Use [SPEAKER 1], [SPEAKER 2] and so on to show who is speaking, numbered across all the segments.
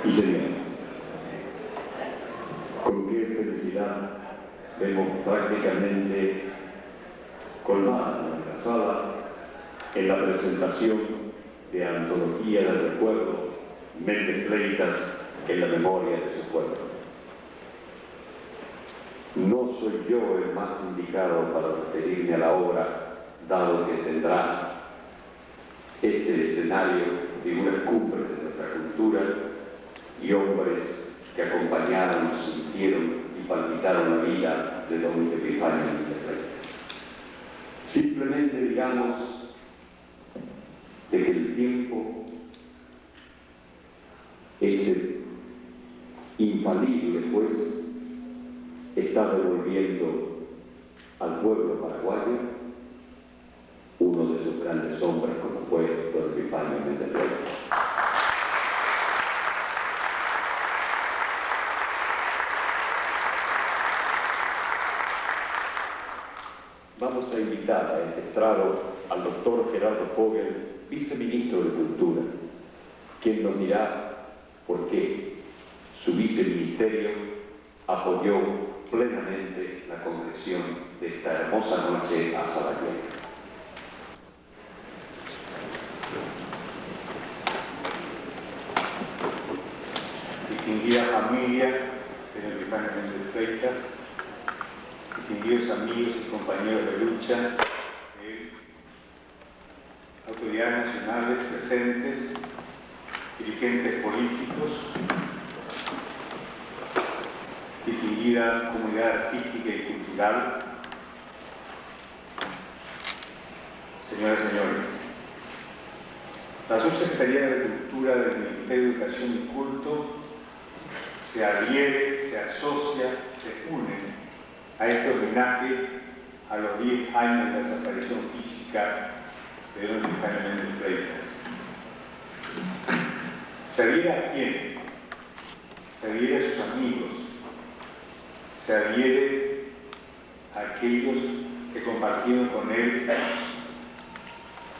[SPEAKER 1] Y señores, con qué felicidad vemos prácticamente colmada nuestra sala en la presentación de Antología del Recuerdo, Mentes Pleitas en la memoria de su pueblo. No soy yo el más indicado para referirme a la obra, dado que tendrá este escenario figuras cumbres de nuestra cultura y hombres que acompañaron, sintieron y palpitaron la vida de don Epifanio Mentes. Simplemente digamos de que el tiempo, ese infalible pues, está devolviendo al pueblo paraguayo uno de sus grandes hombres como fue don Epifanio Mentes. Vamos a invitar a este estrado al doctor Gerardo Fogel, viceministro de Cultura, quien nos dirá por qué su viceministerio apoyó plenamente la concreción de esta hermosa noche azabayeña.
[SPEAKER 2] Distinguida familia de Epifanio Mentes Freitas, distinguidos amigos y compañeros de lucha, autoridades nacionales presentes, dirigentes políticos, distinguida comunidad artística y cultural, señoras y señores, la Subsecretaría de Cultura del Ministerio de Educación y Culto se adhiere, se asocia, se une a este homenaje a los 10 años de desaparición física de don Epifanio Mentes Freitas. ¿Se adhiere a quién? Se adhiere a sus amigos, se adhiere a aquellos que compartieron con él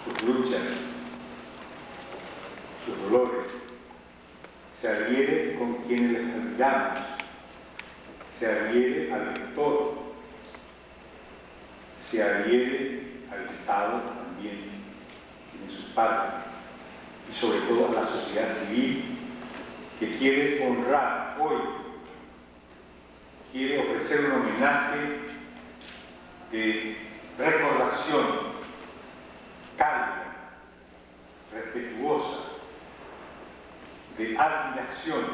[SPEAKER 2] sus luchas, sus dolores, se adhiere con quienes les admiramos, se adhiere al lector, se adhiere al Estado también, tiene sus partes, y sobre todo a la sociedad civil que quiere honrar hoy, quiere ofrecer un homenaje de recordación cálida, respetuosa, de admiración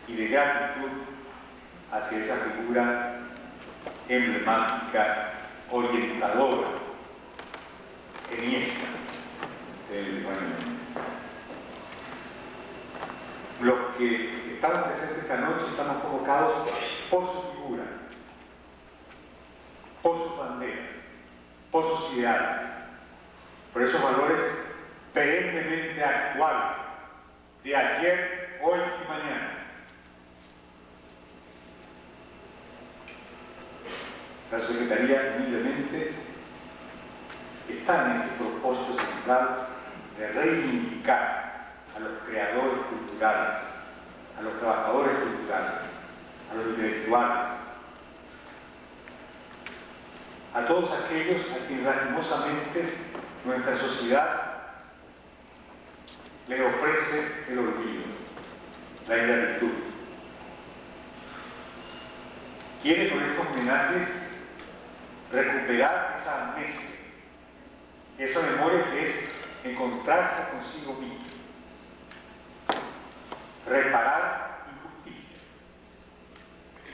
[SPEAKER 2] y de gratitud hacia esa figura emblemática, orientadora, enhiesta del Epifanio. Los que estamos presentes esta noche estamos convocados por su figura, por sus banderas, por sus ideales, por esos valores perennemente actuales, de ayer, hoy y mañana. La Secretaría humildemente está en ese propósito central de reivindicar a los creadores culturales, a los trabajadores culturales, a los intelectuales, a todos aquellos a quienes lastimosamente nuestra sociedad le ofrece el olvido, la ingratitud. Quiere con estos homenajes recuperar esa amnesia, esa memoria que es encontrarse consigo mismo, reparar injusticias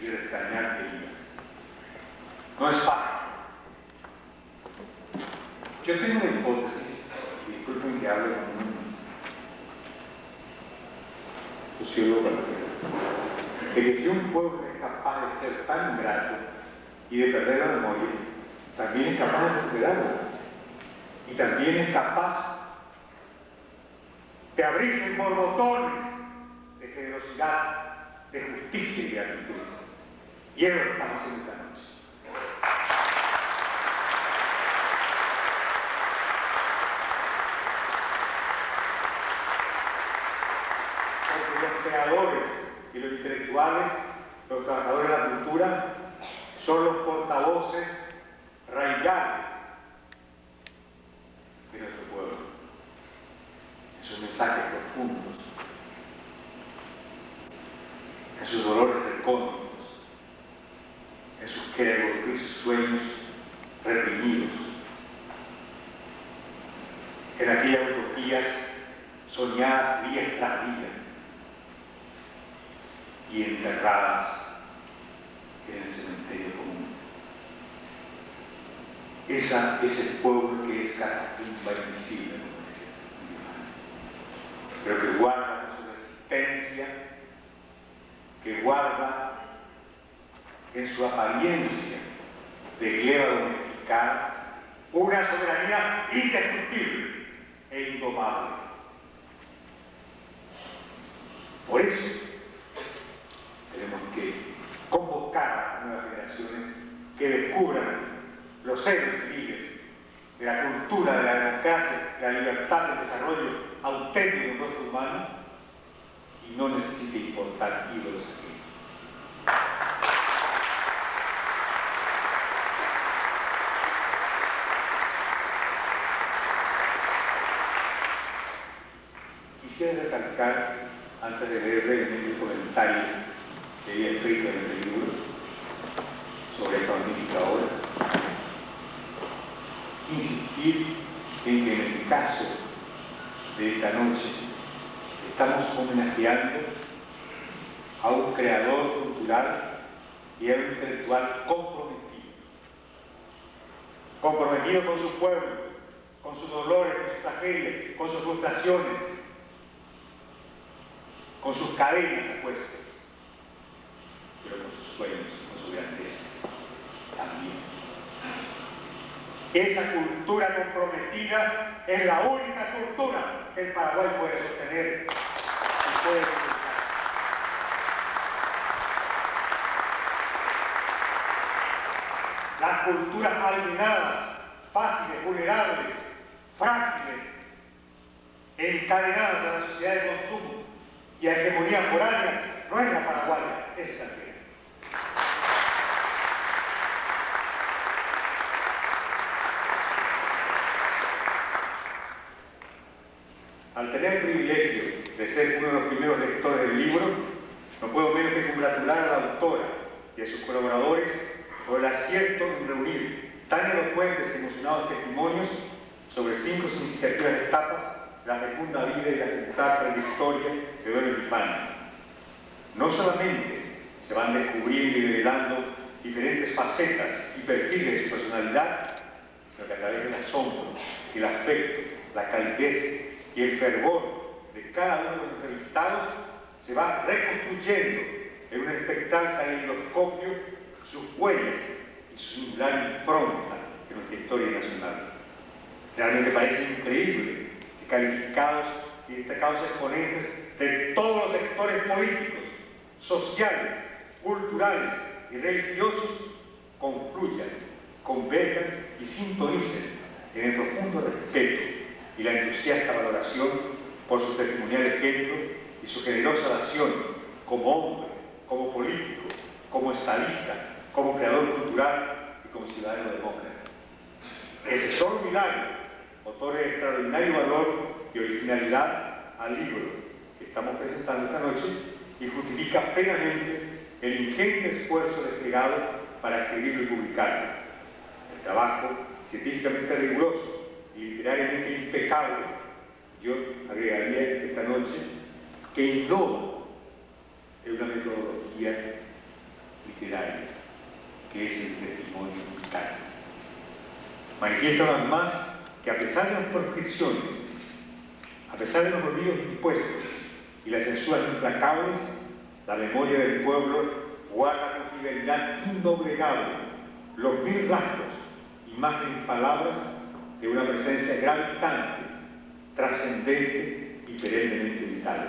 [SPEAKER 2] y restañar heridas. No es fácil. Yo tengo una hipótesis, disculpen que hable con un sociólogo, de que si un pueblo es capaz de ser tan ingrato y de perder la memoria, también es capaz de recuperarla y también es capaz de abrirse en borbotones de generosidad, de justicia y de gratitud. Y es lo que estamos haciendo esta noche. porque los creadores y los intelectuales, los trabajadores de la cultura, son los portavoces raigales de nuestro pueblo. Esos mensajes profundos, en sus dolores recónditos, en sus creadores y sus sueños reprimidos, en aquellas utopías soñadas día tras día y enterradas en el cementerio común. Ese pueblo que es catacumba invisible, pero que guarda con su resistencia, que guarda en su apariencia de gleba domesticada una soberanía indestructible e indomable. Por eso tenemos que convocar a nuevas generaciones que descubran los seres civiles de la cultura, de la democracia, de la libertad, del desarrollo auténtico del rostro humano y no necesite importar ídolos aquí. Quisiera recalcar, antes de leer brevemente un comentario que había escrito en este libro sobre esta magnífica obra, insistir en que en el caso de esta noche estamos homenajeando a un creador cultural y a un intelectual comprometido con su pueblo, con sus dolores, con sus tragedias, con sus frustraciones, con sus cadenas a cuestas, pero con sus sueños, con su grandeza también. Esa cultura comprometida es la única cultura que el Paraguay puede sostener y puede realizar. Las culturas alienadas, fáciles, vulnerables, frágiles, encadenadas a la sociedad de consumo y a hegemonías morales, no es la paraguaya, es extranjera. Al tener el privilegio de ser uno de los primeros lectores del libro, no puedo menos que congratular a la autora y a sus colaboradores por el acierto en reunir tan elocuentes y emocionados testimonios sobre 5 significativas etapas de la fecunda vida y la fecunda trayectoria de don Epifanio. No solamente se van descubriendo y revelando diferentes facetas y perfiles de su personalidad, sino que a través del asombro, el afecto, la calidez y el fervor de cada uno de los entrevistados se va reconstruyendo en un espectral caleidoscopio sus huellas y su singular impronta en nuestra historia nacional. Realmente parece increíble que calificados y destacados exponentes de todos los sectores políticos, sociales, culturales y religiosos confluyan, converjan y sintonicen en el profundo respeto y la entusiasta valoración por su testimonial ejemplo y su generosa dación como hombre, como político, como estadista, como creador cultural y como ciudadano demócrata. Ese solo milagro otorga extraordinario valor y originalidad al libro que estamos presentando esta noche y justifica plenamente el ingente esfuerzo desplegado para escribirlo y publicarlo. El trabajo científicamente riguroso y literariamente impecable, yo agregaría esta noche, que innova en una metodología literaria, que es el testimonio vital. Manifiesta una vez más que a pesar de las proscripciones, a pesar de los olvidos impuestos y las censuras implacables, la memoria del pueblo guarda con fidelidad indoblegable los 1000 rasgos, imágenes y palabras de una presencia gravitante, trascendente y perennemente vital.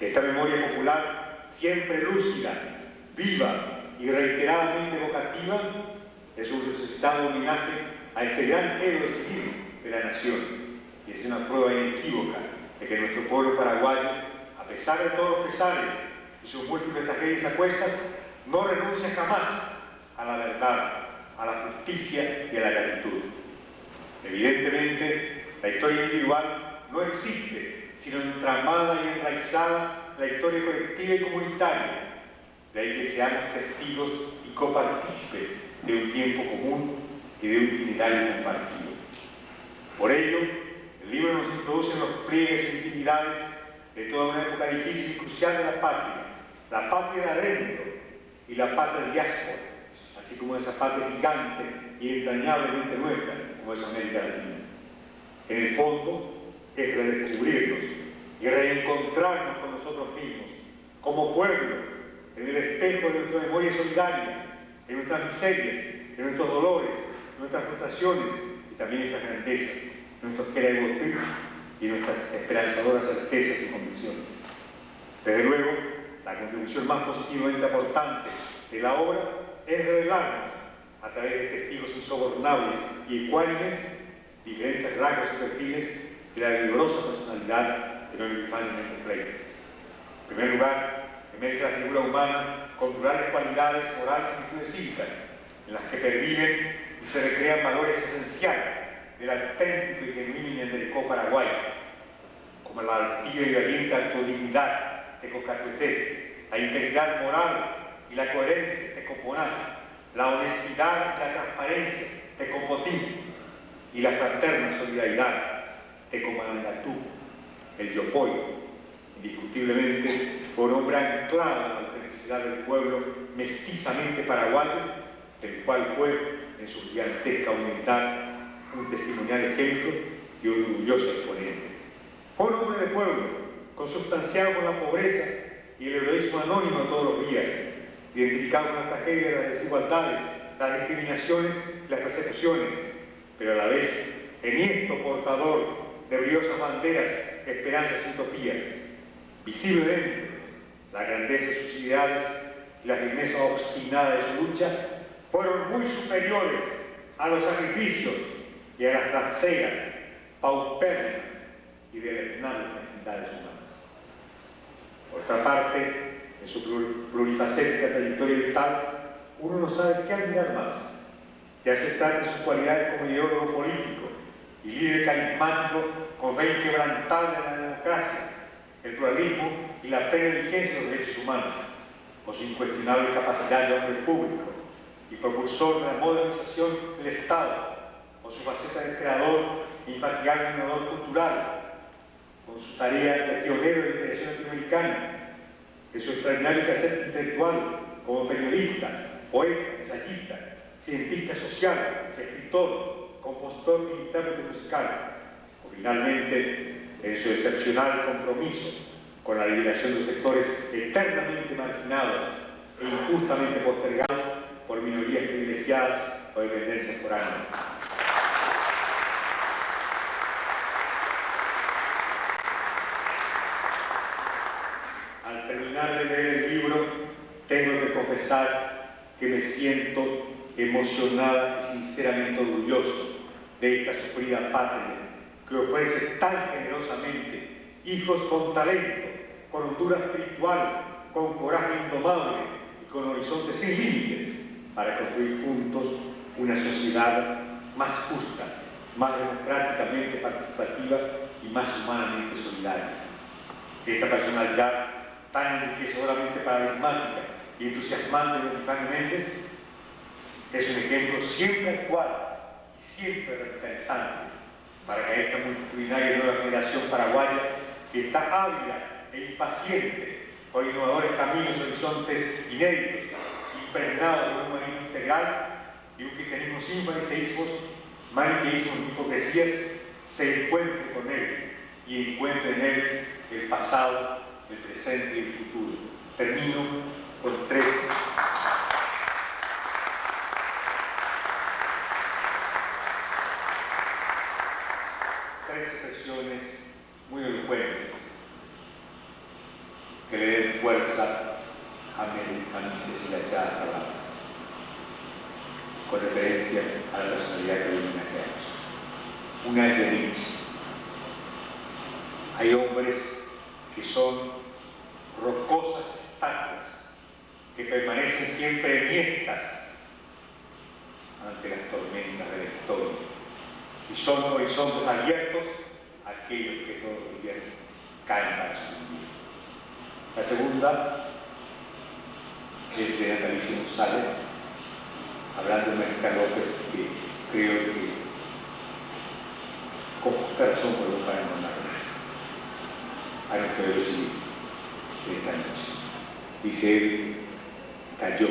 [SPEAKER 2] Esta memoria popular, siempre lúcida, viva y reiteradamente evocativa, es un resucitado homenaje a este gran héroe civil de la nación y es una prueba inequívoca de que nuestro pueblo paraguayo, a pesar de todos los pesares y sus múltiples tragedias a cuestas, no renuncia jamás a la verdad, a la justicia y a la gratitud. Evidentemente, la historia individual no existe, sino entramada y enraizada en la historia colectiva y comunitaria. De ahí que seamos testigos y copartícipes de un tiempo común y de un itinerario compartido. Por ello, el libro nos introduce en los pliegues e intimidades de toda una época difícil y crucial de la patria de adentro y la patria diáspora, así como esa patria gigante y entrañablemente nuestra, como es América Latina. En el fondo, es redescubrirnos y reencontrarnos con nosotros mismos, como pueblo, en el espejo de nuestra memoria solidaria, en nuestras miserias, en nuestros dolores, en nuestras frustraciones y también en nuestras grandezas, en nuestros queremos y nuestras esperanzadoras certezas y convicciones. Desde luego, la contribución más positivamente aportante de la obra es revelarnos, a través de testigos insobornables y ecuánimes, diferentes rasgos y perfiles de la vigorosa personalidad de don Epifánio Méndez Freitas. En primer lugar, emerge la figura humana con plurales cualidades morales y virtudes cívicas, en las que perviven y se recrean valores esenciales del auténtico y genuino Ñanderecó paraguayo, como la altiva y valiente autodignidad de Cocatuete, la integridad moral y la coherencia de Coponá, la honestidad y la transparencia de Copotín y la fraterna solidaridad de Comanangatú, el Yopoy, indiscutiblemente por hombre anclado en la autenticidad del pueblo mestizamente paraguayo, el cual fue en su gigantesca humildad un testimonial ejemplo y un orgulloso exponente. Fue un hombre de pueblo, consubstanciado con la pobreza y el heroísmo anónimo de todos los días, identificado con la tragedia de las desigualdades, las discriminaciones y las persecuciones, pero a la vez enhiesto portador de brillosas banderas, esperanzas y utopías. Visiblemente, la grandeza de sus ideales y la firmeza obstinada de su lucha fueron muy superiores a los sacrificios y a las rastreras paupérrimas y deleznables necesidades humanas. Por otra parte, en su plurifacética trayectoria vital, uno no sabe qué admirar más, ya se trata de sus cualidades como ideólogo político y líder carismático con fe inquebrantable de la democracia, el pluralismo y la plena vigencia de los derechos humanos, o su incuestionable capacidad de hombre público y propulsor de la modernización del Estado, o su faceta de creador e infatigable innovador cultural, con su tarea de pionero de la integración latinoamericana, de su extraordinario quehacer intelectual como periodista, poeta, ensayista, cientista social, escritor, compositor y intérprete musical, o finalmente en su excepcional compromiso con la liberación de los sectores eternamente marginados e injustamente postergados por minorías privilegiadas o dependencias foráneas. Al terminar de leer el libro, tengo que confesar que me siento emocionada y sinceramente orgulloso de esta sufrida patria que ofrece tan generosamente hijos con talento, con hondura espiritual, con coraje indomable y con horizontes sin límites para construir juntos una sociedad más justa, más democráticamente participativa y más humanamente solidaria. Esta personalidad tan enriquecedoramente paradigmática y entusiasmante de Epifánio Méndez es un ejemplo siempre actual y siempre revitalizante para que esta multitudinaria nueva generación paraguaya, que está ávida e impaciente por innovadores caminos y horizontes inéditos, impregnados de un humanismo integral y un cristianismo sin fariseísmos, maniqueísmos y hipocresías, se encuentre con él y encuentre en él el pasado, el presente y el futuro. Termino con tres expresiones muy elocuentes que le den fuerza a mis deshilachadas palabras, con referencia a la personalidad que hoy homenajeamos. Una es de Nietzsche. Hay hombres que son rocosas estatuas que permanecen siempre enhiestas ante las tormentas de la historia, y son horizontes abiertos a aquellos que todos los días caen para su vida. La segunda es de Natalicio González, hablando de América López, que creo que con justa razón podemos para encontrarlo a nuestro deber civil de esta noche. Dice él, cayó,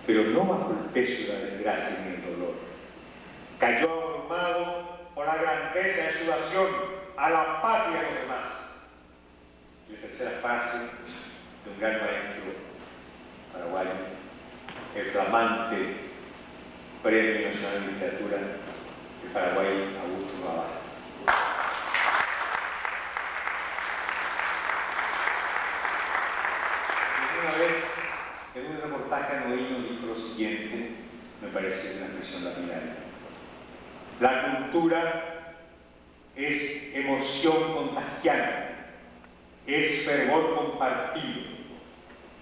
[SPEAKER 2] pero no bajo el peso de la desgracia ni el dolor. Cayó abrumado por la grandeza de su nación a la patria de los demás. Y la tercera frase de un gran maestro paraguayo, el flamante Premio Nacional de Literatura de Paraguay, Augusto Navarro. Una vez, en un reportaje anodino, dijo lo siguiente, me parece una expresión lapidaria: la cultura es emoción contagiada, es fervor compartido,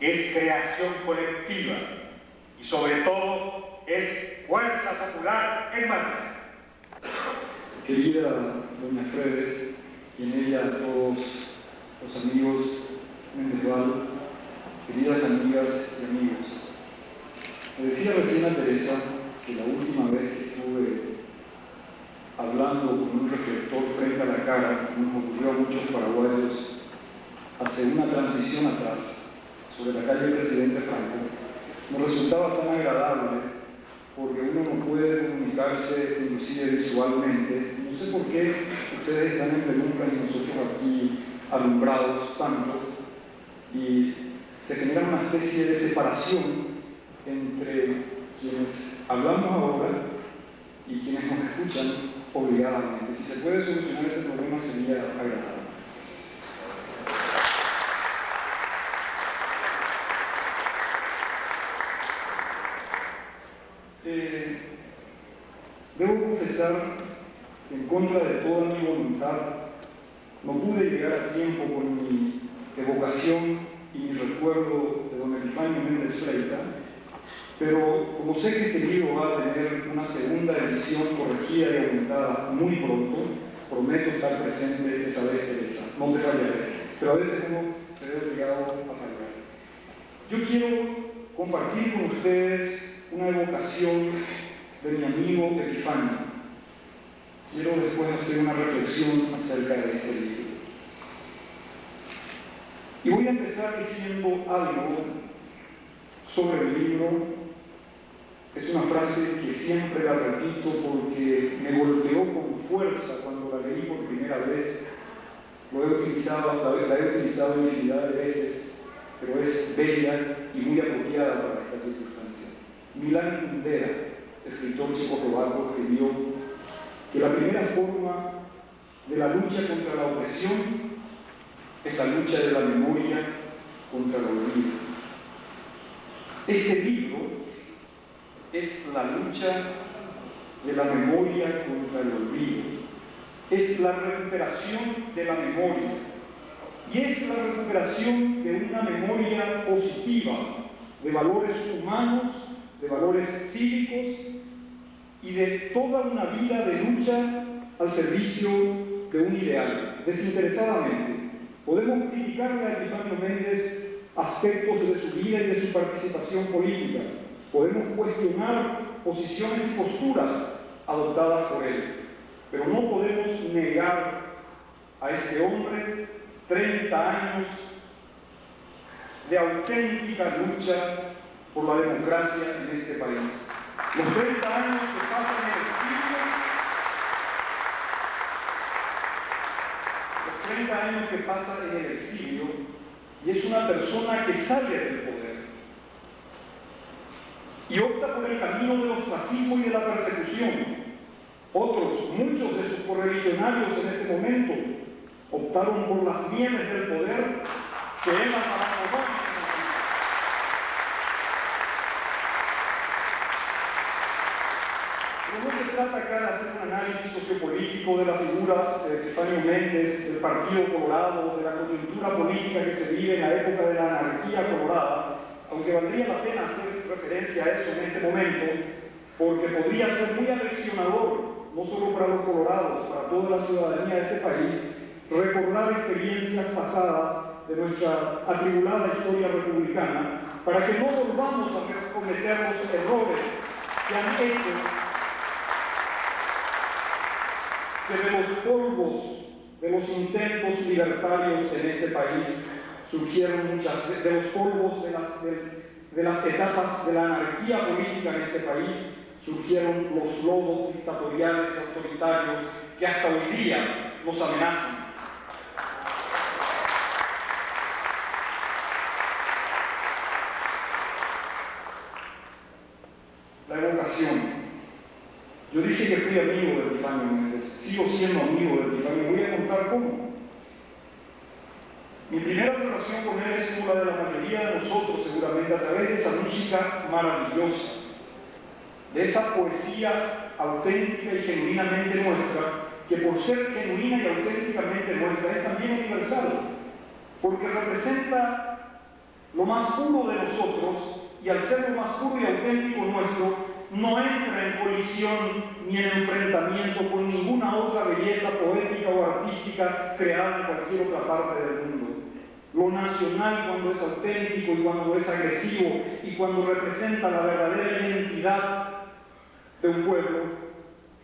[SPEAKER 2] es creación colectiva y sobre todo es fuerza popular en marcha.
[SPEAKER 3] Querida doña Fredes, y en ella todos los amigos Mendeval, queridas amigas y amigos, me decía recién a Teresa que la última vez que estuve hablando con un reflector frente a la cara, como nos ocurrió a muchos paraguayos hace una transición atrás, sobre la calle Presidente Franco, nos resultaba tan agradable porque uno no puede comunicarse inclusive visualmente. No sé por qué ustedes están en penumbra y nosotros aquí alumbrados tanto, y se genera una especie de separación entre quienes hablamos ahora y quienes nos escuchan obligadamente. Si se puede solucionar ese problema sería agradable. Debo confesar que en contra de toda mi voluntad no pude llegar a tiempo con mi evocación y mi recuerdo de don Epifanio Méndez Freitas, pero como sé que este libro va a tener una segunda edición corregida y aumentada muy pronto, prometo estar presente esa vez, Teresa, no te fallaré, pero a veces uno se ve obligado a fallar. Yo quiero compartir con ustedes una evocación de mi amigo Epifanio. Quiero después hacer una reflexión acerca de este libro. Y voy a empezar diciendo algo sobre el libro. Es una frase que siempre la repito porque me golpeó con fuerza cuando la leí por primera vez. La he utilizado infinidad de veces, pero es bella y muy apropiada para esta circunstancia. Milán Kundera, escritor checoslovaco, escribió que la primera forma de la lucha contra la opresión es la lucha de la memoria contra el olvido. Este libro es la lucha de la memoria contra el olvido. Es la recuperación de la memoria. Y es la recuperación de una memoria positiva, de valores humanos, de valores cívicos y de toda una vida de lucha al servicio de un ideal, desinteresadamente. Podemos criticarle a Epifanio Méndez aspectos de su vida y de su participación política. Podemos cuestionar posiciones y posturas adoptadas por él, pero no podemos negar a este hombre 30 años de auténtica lucha por la democracia en este país. Los 30 años que pasa en el exilio, los 30 años que pasa en el exilio, y es una persona que sale del poder y opta por el camino del ostracismo y de la persecución. Otros, muchos de sus correligionarios en ese momento, optaron por las mieles del poder que él las abandonó. Pero no se trata acá de hacer un análisis sociopolítico de la figura de Epifanio Méndez, del Partido Colorado, de la coyuntura política que se vive en la época de la anarquía colorada, aunque valdría la pena hacer referencia a eso en este momento, porque podría ser muy aleccionador, no solo para los colorados, para toda la ciudadanía de este país, recordar experiencias pasadas de nuestra atribulada historia republicana, para que no volvamos a cometer los errores que han hecho que de los polvos de los intentos libertarios en este país surgieron de los polvos de las etapas de la anarquía política en este país, surgieron los lodos dictatoriales y autoritarios que hasta hoy día nos amenazan. La evocación. Yo dije que fui amigo de Epifanio Méndez, sigo siendo amigo de Epifanio, voy a contar cómo. Mi primera relación con él es como la de la mayoría de nosotros, seguramente, a través de esa música maravillosa, de esa poesía auténtica y genuinamente nuestra, que por ser genuina y auténticamente nuestra es también universal, porque representa lo más puro de nosotros, y al ser lo más puro y auténtico nuestro, no entra en colisión ni en enfrentamiento con ninguna otra belleza poética o artística creada en cualquier otra parte del mundo. Lo nacional, cuando es auténtico y cuando es agresivo y cuando representa la verdadera identidad de un pueblo,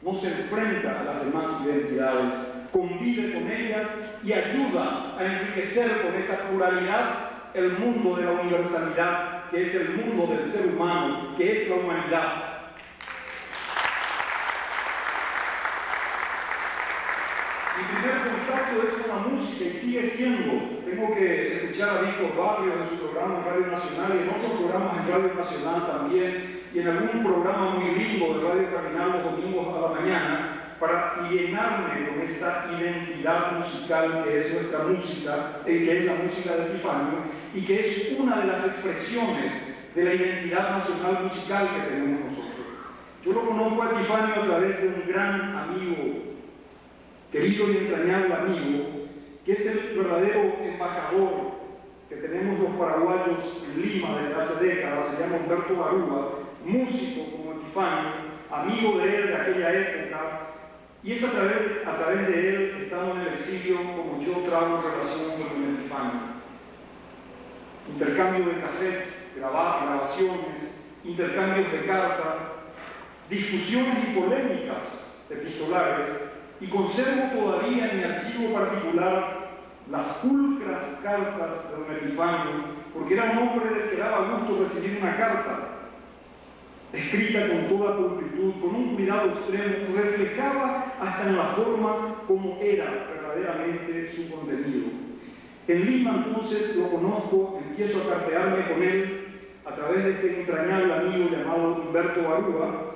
[SPEAKER 3] no se enfrenta a las demás identidades, convive con ellas y ayuda a enriquecer con esa pluralidad el mundo de la universalidad, que es el mundo del ser humano, que es la humanidad. Mi primer contacto es con la música y sigue siendo. Tengo que escuchar a Víctor Barrio en su programa en Radio Nacional y en otros programas en Radio Nacional también, y en algún programa muy lindo de Radio Cardinal los domingos a la mañana, para llenarme con esta identidad musical que es nuestra música, que es la música de Epifanio, y que es una de las expresiones de la identidad nacional musical que tenemos nosotros. Yo lo conozco a Epifanio a través de un gran amigo, querido y entrañable amigo, que es el verdadero embajador que tenemos los paraguayos en Lima desde hace décadas, se llama Humberto Barúa, músico como Epifanio, amigo de él de aquella época, y es a través de él, estando en el exilio, como yo trabo relación con Epifanio. Intercambio de cassettes, grabaciones, intercambios de cartas, discusiones y polémicas epistolares, y conservo todavía en mi archivo particular las pulcras cartas de don Epifanio, porque era un hombre del que daba gusto recibir una carta, escrita con toda pulcritud, con un cuidado extremo, reflejaba hasta en la forma como era verdaderamente su contenido. En Lima entonces lo conozco, empiezo a cartearme con él a través de este entrañable amigo llamado Humberto Barúa,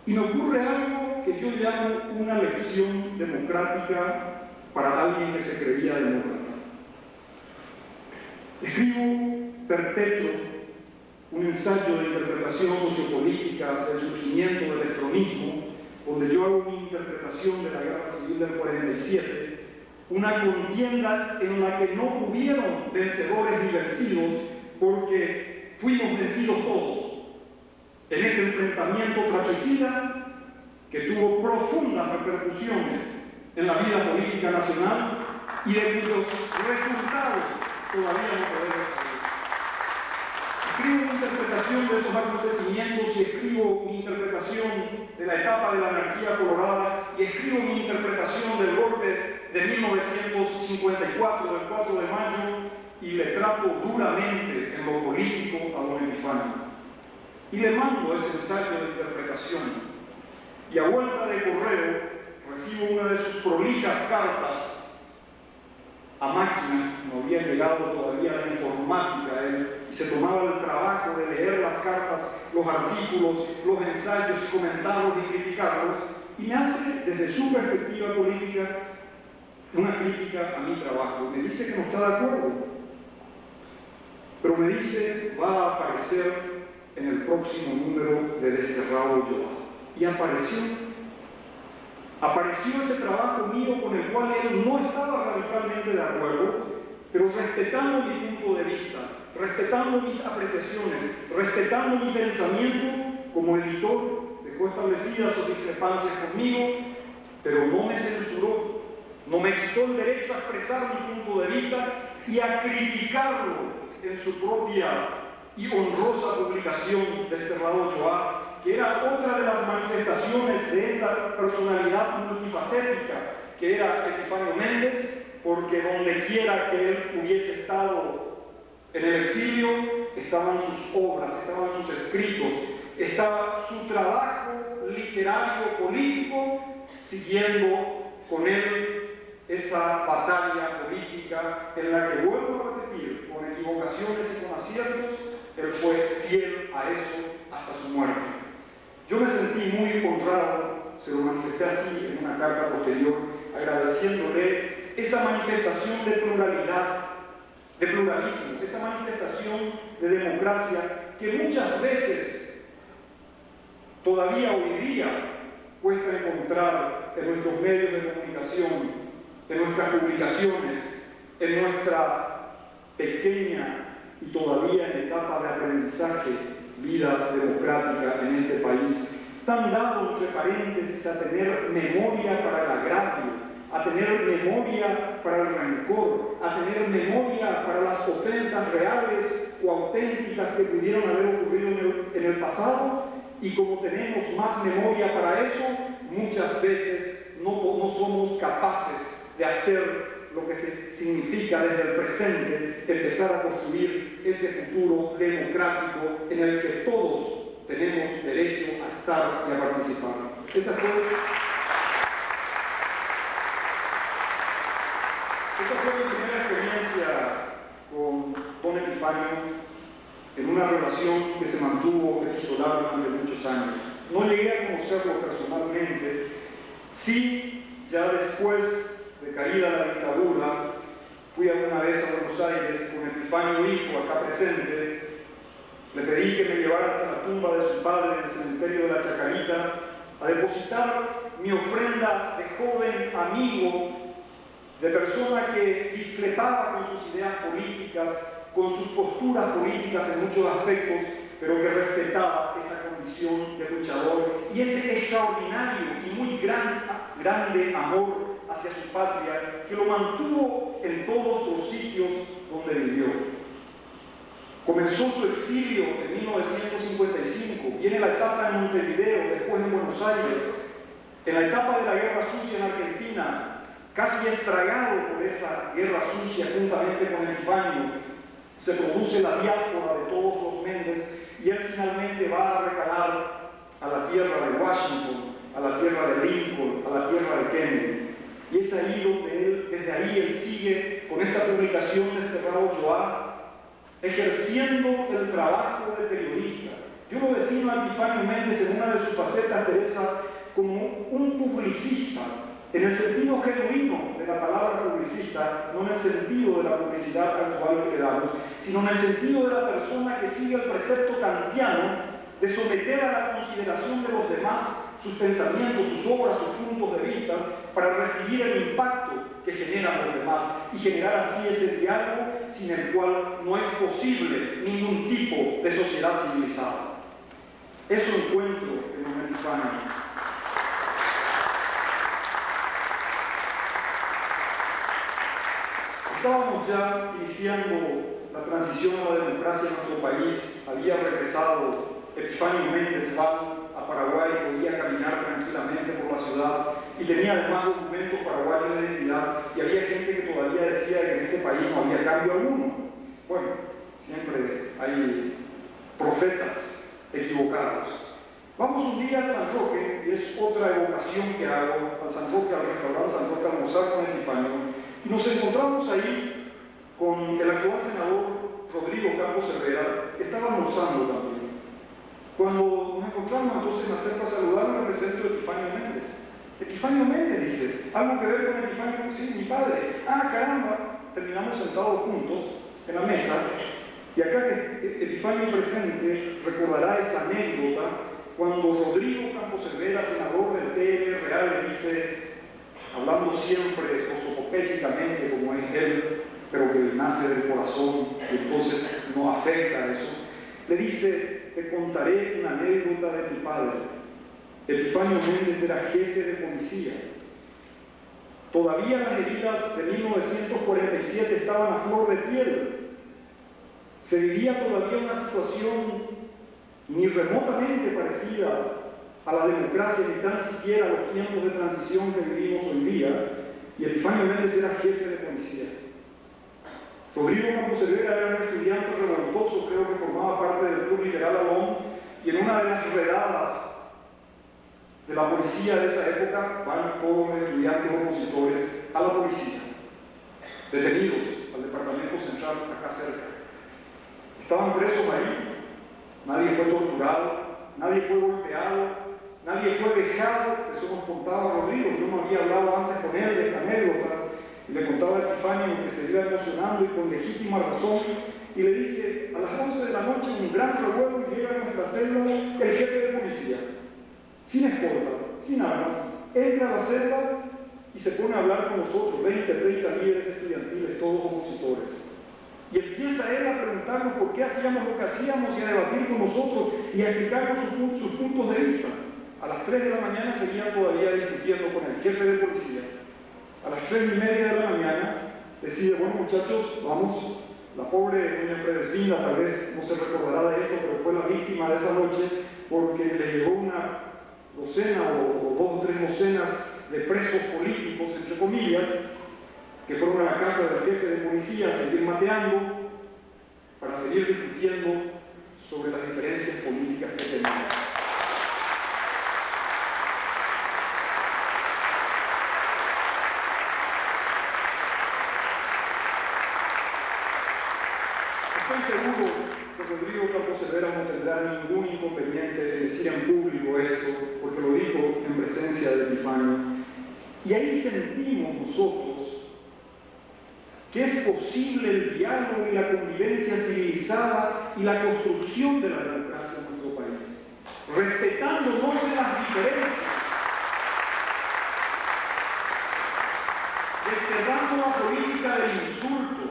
[SPEAKER 3] y me ocurre algo que yo llamo una lección democrática para alguien que se creía demócrata. Escribo Perpetuo, un ensayo de interpretación sociopolítica del surgimiento del estronismo, donde yo hago una interpretación de la Guerra Civil del 47, una contienda en la que no hubieron vencedores ni vencidos, porque fuimos vencidos todos en ese enfrentamiento fratricida que tuvo profundas repercusiones en la vida política nacional y de cuyos resultados todavía no podemos saber. Escribo mi interpretación de esos acontecimientos y escribo mi interpretación de la etapa de la anarquía colorada y escribo mi interpretación del golpe de 1954, del 4 de mayo, y le trato duramente en lo político a don Epifanio. Y le mando ese ensayo de interpretación. Y a vuelta de correo recibo una de sus prolijas cartas a máquina, no había llegado todavía la informática, y se tomaba el trabajo de leer las cartas, los artículos, los ensayos, y comentarlos y criticarlos, y me hace, desde su perspectiva política, una crítica a mi trabajo. Me dice que no está de acuerdo, pero me dice va a aparecer en el próximo número de Desterrado Yoa. y apareció. Apareció ese trabajo mío con el cual él no estaba radicalmente de acuerdo, pero respetando mi punto de vista, respetando mis apreciaciones, respetando mi pensamiento, como editor, dejó establecidas sus discrepancias conmigo, pero no me censuró, no me quitó el derecho a expresar mi punto de vista y a criticarlo en su propia y honrosa publicación Desterrado Joá, que era otra de las manifestaciones de esta personalidad multifacética que era Epifanio Méndez, porque donde quiera que él hubiese estado en el exilio, estaban sus obras, estaban sus escritos, estaba su trabajo literario, político, siguiendo con él esa batalla política en la que, vuelvo a repetir, con equivocaciones y con aciertos, él fue fiel a eso hasta su muerte. Yo me sentí muy honrado, se lo manifesté así en una carta posterior, agradeciéndole esa manifestación de pluralidad, de pluralismo, esa manifestación de democracia que muchas veces, todavía hoy día, cuesta encontrar en nuestros medios de comunicación, en nuestras publicaciones, en nuestra pequeña y todavía en etapa de aprendizaje vida democrática en este país, tan dado, entre paréntesis, a tener memoria para el agravio, a tener memoria para el rencor, a tener memoria para las ofensas reales o auténticas que pudieron haber ocurrido en el pasado, y como tenemos más memoria para eso, muchas veces no somos capaces de hacer lo que significa desde el presente empezar a construir ese futuro democrático en el que todos tenemos derecho a estar y a participar. Esa fue mi primera experiencia con don Epifanio en una relación que se mantuvo epistolar durante muchos años. No llegué a conocerlo personalmente, sí, ya después de caída la dictadura, fui alguna vez a Buenos Aires con Epifanio hijo, acá presente, le pedí que me llevara hasta la tumba de su padre en el cementerio de la Chacarita a depositar mi ofrenda de joven amigo, de persona que discrepaba con sus ideas políticas, con sus posturas políticas en muchos aspectos, pero que respetaba esa condición de luchador y ese extraordinario y muy grande amor hacia su patria, que lo mantuvo en todos los sitios donde vivió. Comenzó su exilio en 1955, viene la etapa en Montevideo, después en Buenos Aires, en la etapa de la Guerra Sucia en Argentina, casi estragado por esa guerra sucia juntamente con Epifanio, se produce la diáspora de todos los Méndez y él finalmente va a recalar a la tierra de Washington, a la tierra de Lincoln, a la tierra de Kennedy. Y es ahí donde él, desde ahí él sigue con esa publicación de Desterrado Joá, ejerciendo el trabajo de periodista. Yo lo defino a Epifanio Méndez en una de sus facetas, Teresa, como un publicista, en el sentido genuino de la palabra publicista, no en el sentido de la publicidad actual que le damos, sino en el sentido de la persona que sigue el precepto kantiano de someter a la consideración de los demás sus pensamientos, sus obras, sus puntos de vista, para recibir el impacto que generan los demás y generar así ese diálogo sin el cual no es posible ningún tipo de sociedad civilizada. Eso encuentro en don Epifanio. Estábamos ya iniciando la transición a la democracia en nuestro país, había regresado Epifanio Méndez a Paraguay, podía caminar tranquilamente por la ciudad y tenía además documentos paraguayos de identidad, y había gente que todavía decía que en este país no había cambio alguno. Bueno, siempre hay profetas equivocados. Vamos un día al San Roque, y es otra evocación que hago, al San Roque, al restaurante San Roque, a almorzar con Epifanio, y nos encontramos ahí con el actual senador Rodrigo Campos Herrera, que estaba almorzando también. Cuando nos encontramos, entonces me acerco a saludarme, me presento a Epifanio Méndez. Epifanio Méndez, dice, ¿algo que ver con Epifanio? Sí, mi padre. Ah, caramba. Terminamos sentados juntos en la mesa, y acá que Epifanio presente recordará esa anécdota cuando Rodrigo Campos Cervera, senador del PL Real, le dice, hablando siempre prosopopéticamente como es él, pero que nace del corazón y entonces no afecta a eso, le dice, te contaré una anécdota de mi padre. Epifanio Méndez era jefe de policía. Todavía las heridas de 1947 estaban a flor de piel. Se vivía todavía una situación ni remotamente parecida a la democracia, ni tan siquiera a los tiempos de transición que vivimos hoy día, y Epifanio Méndez era jefe de policía. Rodrigo Campos Cervera era un estudiante revoltoso, creo que formaba parte del Club Liberal Alón, y en una de las redadas de la policía de esa época van todos los estudiantes opositores a la policía, detenidos al departamento central acá cerca. Estaban presos ahí, nadie fue torturado, nadie fue golpeado, nadie fue vejado. Eso nos contaba Rodrigo. Yo no había hablado antes con él de esta anécdota, y le contaba a Epifanio que se iba emocionando y con legítima razón, y le dice, a las 11 de la noche un gran revuelo y llega a nuestra celda el jefe de policía, sin escolta, sin armas, entra a la celda y se pone a hablar con nosotros, 20, 30 líderes estudiantiles, todos opositores. Y empieza él a preguntarnos por qué hacíamos lo que hacíamos y a debatir con nosotros y a explicarnos sus puntos de vista. A las 3 de la mañana seguían todavía discutiendo con el jefe de policía. A las 3:30 de la mañana decide, bueno muchachos, vamos. La pobre doña Fredesvina tal vez no se recordará de esto, pero fue la víctima de esa noche porque le llegó una docena o 2 o 3 docenas de presos políticos, entre comillas, que fueron a la casa del jefe de policía a seguir mateando para seguir discutiendo sobre las diferencias políticas que tenían. Estoy seguro que Rodrigo Campos Cervera no tendrá ningún inconveniente en decir en público esto, porque lo dijo en presencia de Epifanio. Y ahí sentimos nosotros que es posible el diálogo y la convivencia civilizada y la construcción de la democracia en nuestro país, respetándonos en las diferencias, desterrando la política del insulto,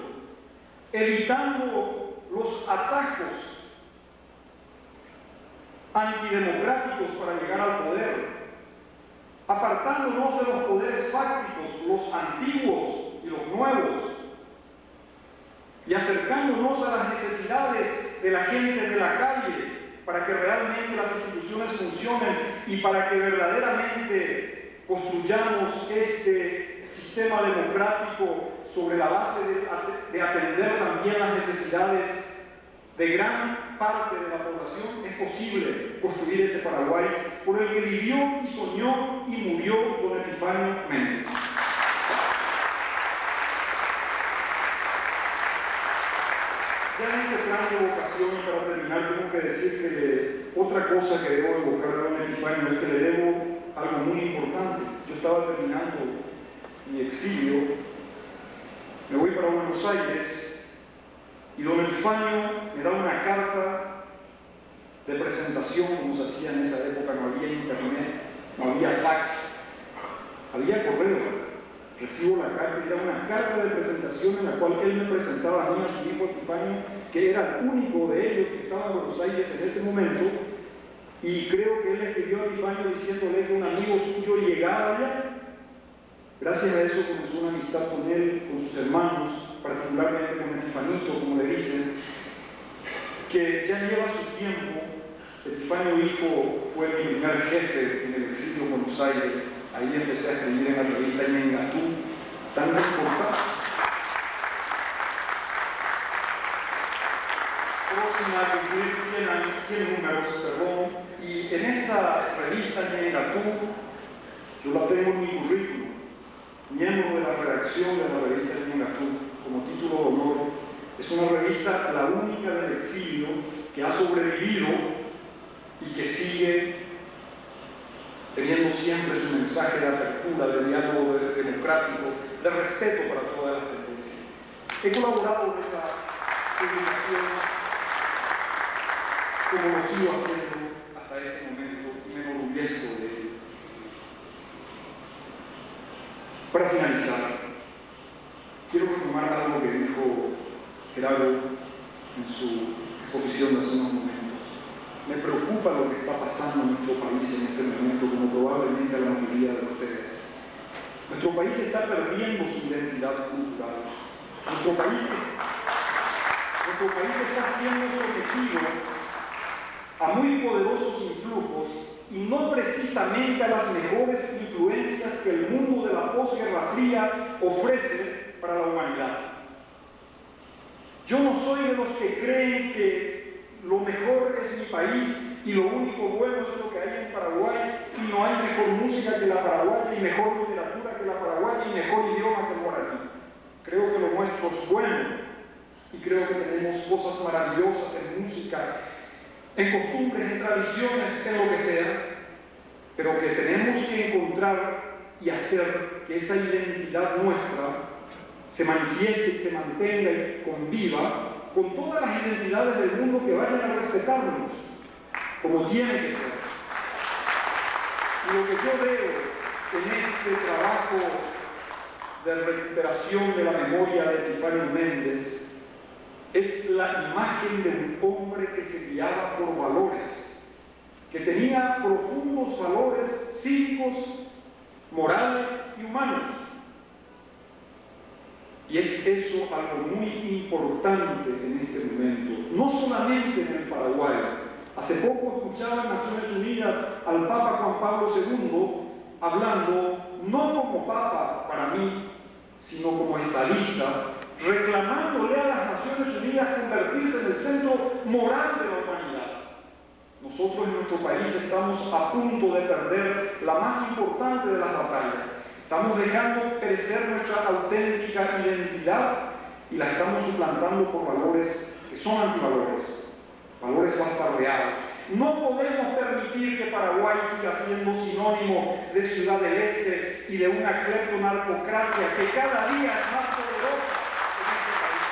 [SPEAKER 3] evitando los atajos antidemocráticos para llegar al poder, apartándonos de los poderes fácticos, los antiguos y los nuevos, y acercándonos a las necesidades de la gente de la calle para que realmente las instituciones funcionen y para que verdaderamente construyamos este sistema democrático sobre la base de atender también las necesidades de gran parte de la población. Es posible construir ese Paraguay por el que vivió y soñó y murió don Epifanio Méndez. Ya en este plan de vocación, y para terminar, tengo que decir que otra cosa que debo evocar de don Epifanio es que le debo algo muy importante. Yo estaba terminando mi exilio, me voy para Buenos Aires, y don Epifanio me da una carta de presentación, como se hacía en esa época. No había internet, no había fax, había correo. Recibo la carta y era una carta de presentación en la cual él me presentaba a mí, a su hijo Epifanio, que era el único de ellos que estaba en Buenos Aires en ese momento, y creo que él escribió a Epifanio diciéndole que un amigo suyo llegaba allá. Gracias a eso comenzó una amistad con él, con sus hermanos, particularmente con Epifanito, como le dicen, que ya lleva su tiempo. Epifanio hijo fue mi primer jefe en el exilio en Buenos Aires. Ahí empecé a escribir en la revista Ñengatú, tan importante. Próxima a cumplir 100 números, perdón, y en esa revista Ñengatú, yo la tengo en mi currículum, miembro de la redacción de la revista Ñengatú, como título de honor. Es una revista, la única del exilio, que ha sobrevivido y que sigue teniendo siempre su mensaje de apertura, de diálogo democrático, de respeto para todas las tendencias. He colaborado en esa publicación como lo sigo haciendo hasta este momento. manifiesto de él. Para finalizar, quiero retomar algo que dijo Gerardo en su exposición de hace unos momentos. Me preocupa lo que está pasando en nuestro país en este momento, como probablemente a la mayoría de ustedes. Nuestro país está perdiendo su identidad cultural. Nuestro país está siendo sometido a muy poderosos influjos y no precisamente a las mejores influencias que el mundo de la posguerra fría ofrece para la humanidad. Yo no soy de los que creen que lo mejor es mi país y lo único bueno es lo que hay en Paraguay y no hay mejor música que la paraguaya y mejor literatura que la paraguaya y mejor idioma que el guaraní. Creo que lo nuestro es bueno y creo que tenemos cosas maravillosas en música, en costumbres, en tradiciones, en lo que sea, pero que tenemos que encontrar y hacer que esa identidad nuestra se manifieste y se mantenga y conviva con todas las identidades del mundo que vayan a respetarnos, como tiene que ser. Y lo que yo veo en este trabajo de recuperación de la memoria de Epifanio Méndez es la imagen de un hombre que se guiaba por valores, que tenía profundos valores cívicos, morales y humanos. Y es eso algo muy importante en este momento, no solamente en el Paraguay. Hace poco escuchaba en Naciones Unidas al Papa Juan Pablo II hablando, no como Papa para mí, sino como estadista, reclamándole a las Naciones Unidas convertirse en el centro moral de la humanidad. Nosotros en nuestro país estamos a punto de perder la más importante de las batallas. Estamos dejando crecer nuestra auténtica identidad y la estamos suplantando por valores que son antivalores, valores bastardeados. No podemos permitir que Paraguay siga siendo sinónimo de ciudad del este y de una cleptonarcocracia que cada día es más poderosa en este país.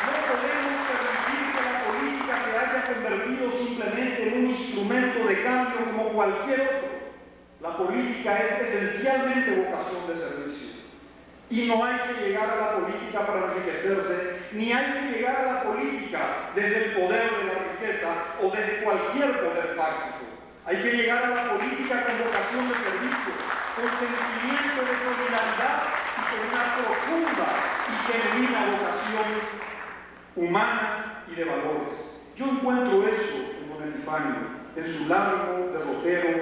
[SPEAKER 3] No podemos permitir que la política se haya convertido simplemente en un instrumento de cambio como cualquier otro. La política es esencialmente vocación de servicio. Y no hay que llegar a la política para enriquecerse, ni hay que llegar a la política desde el poder de la riqueza o desde cualquier poder fáctico. Hay que llegar a la política con vocación de servicio, con sentimiento de solidaridad y con una profunda y genuina vocación humana y de valores. Yo encuentro eso en don Epifanio, en su largo derrotero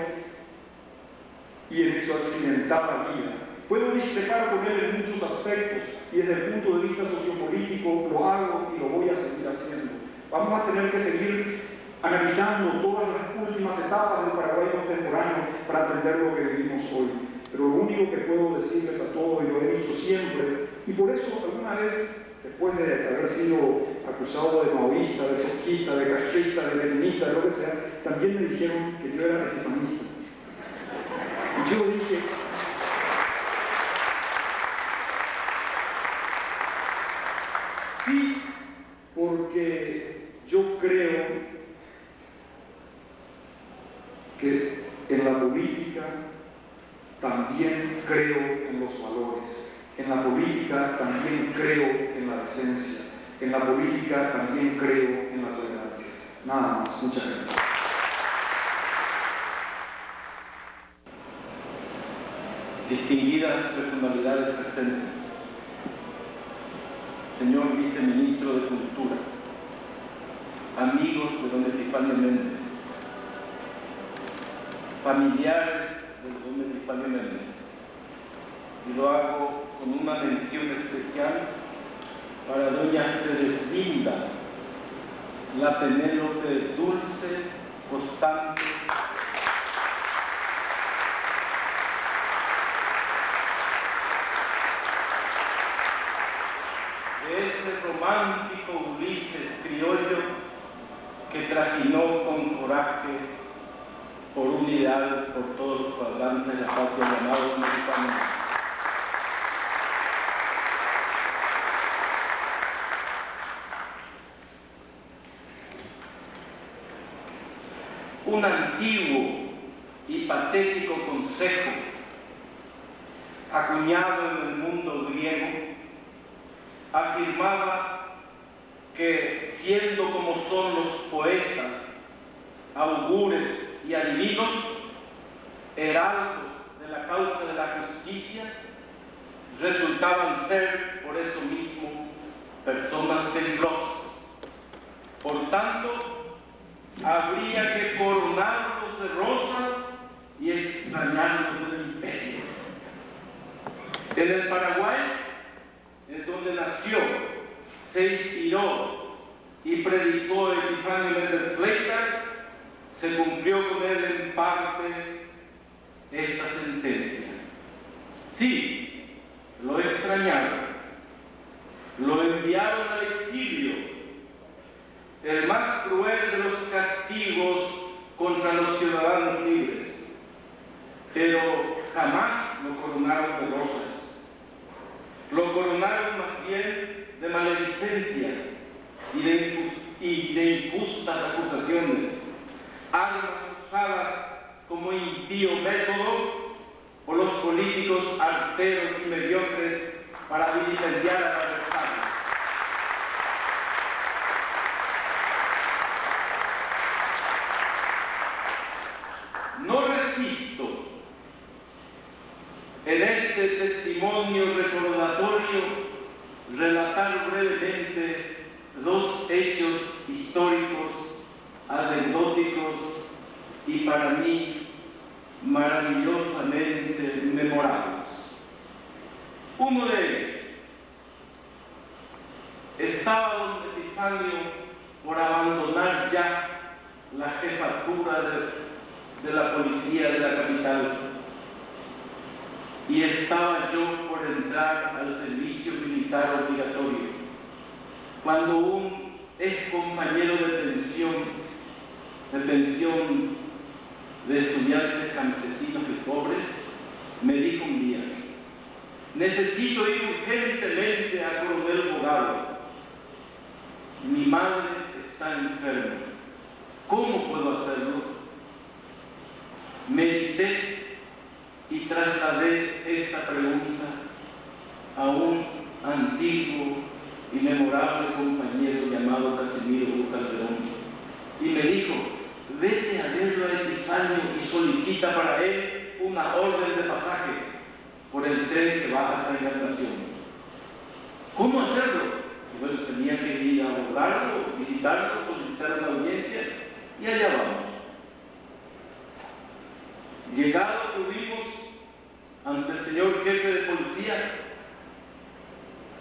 [SPEAKER 3] y en su accidentada vida. Puedo discrepar con él en muchos aspectos y desde el punto de vista sociopolítico lo hago y lo voy a seguir haciendo. Vamos a tener que seguir analizando todas las últimas etapas del Paraguay contemporáneo para entender lo que vivimos hoy. Pero lo único que puedo decirles a todos, y lo he dicho siempre, y por eso alguna vez, después de haber sido acusado de maoísta, de trotskista, de castrista, de leninista, de lo que sea, también me dijeron que yo era epifanista. Y yo dije, sí, porque yo creo que en la política también creo en los valores, en la política también creo en la decencia, en la política también creo en la tolerancia. Nada más, muchas gracias.
[SPEAKER 4] Distinguidas personalidades presentes, señor viceministro de Cultura, amigos de don Epifanio Méndez, familiares de don Epifanio Méndez, y lo hago con una mención especial para doña Fredeslinda, la Penélope dulce, constante, de ese romántico Ulises criollo que trajinó con coraje por un ideal por todos los cuadrantes de la patria llamado Epifanio. un antiguo y patético consejo acuñado en el mundo griego, afirmaba que, siendo como son los poetas, augures y adivinos, heraldos de la causa de la justicia, resultaban ser, por eso mismo, personas peligrosas. Por tanto, habría que coronarlos de rosas y extrañarlos del imperio. En el Paraguay, en donde nació, se inspiró y predicó Epifanio Méndez Fleitas, se cumplió con él en parte esta sentencia. Sí, lo extrañaron, lo enviaron al exilio, el más cruel de los castigos contra los ciudadanos libres, pero jamás lo coronaron de rosas. Lo coronaron más bien de maledicencias y de injustas acusaciones, armas usadas como impío método por los políticos arteros y mediocres para vilipendiar al adversario. No resisto en este testimonio recordatorio relatar brevemente dos hechos históricos, anecdóticos y para mí maravillosamente memorables. Uno de ellos: estaba don Epifanio por abandonar ya la jefatura de la policía de la capital, y estaba yo por entrar al servicio militar obligatorio, cuando un ex compañero de pensión de estudiantes campesinos y pobres, me dijo un día: necesito ir urgentemente a Coronel Bogado, mi madre está enferma, ¿cómo puedo hacerlo? Medité y trasladé esta pregunta a un antiguo y memorable compañero llamado Casimiro Calderón, y me dijo: vete a verlo a Epifanio y solicita para él una orden de pasaje por el tren que va hasta Encarnación. ¿Cómo hacerlo? Y bueno, tenía que ir a abordarlo, visitarlo, solicitar una audiencia, y allá vamos. Llegado tuvimos ante el señor jefe de policía,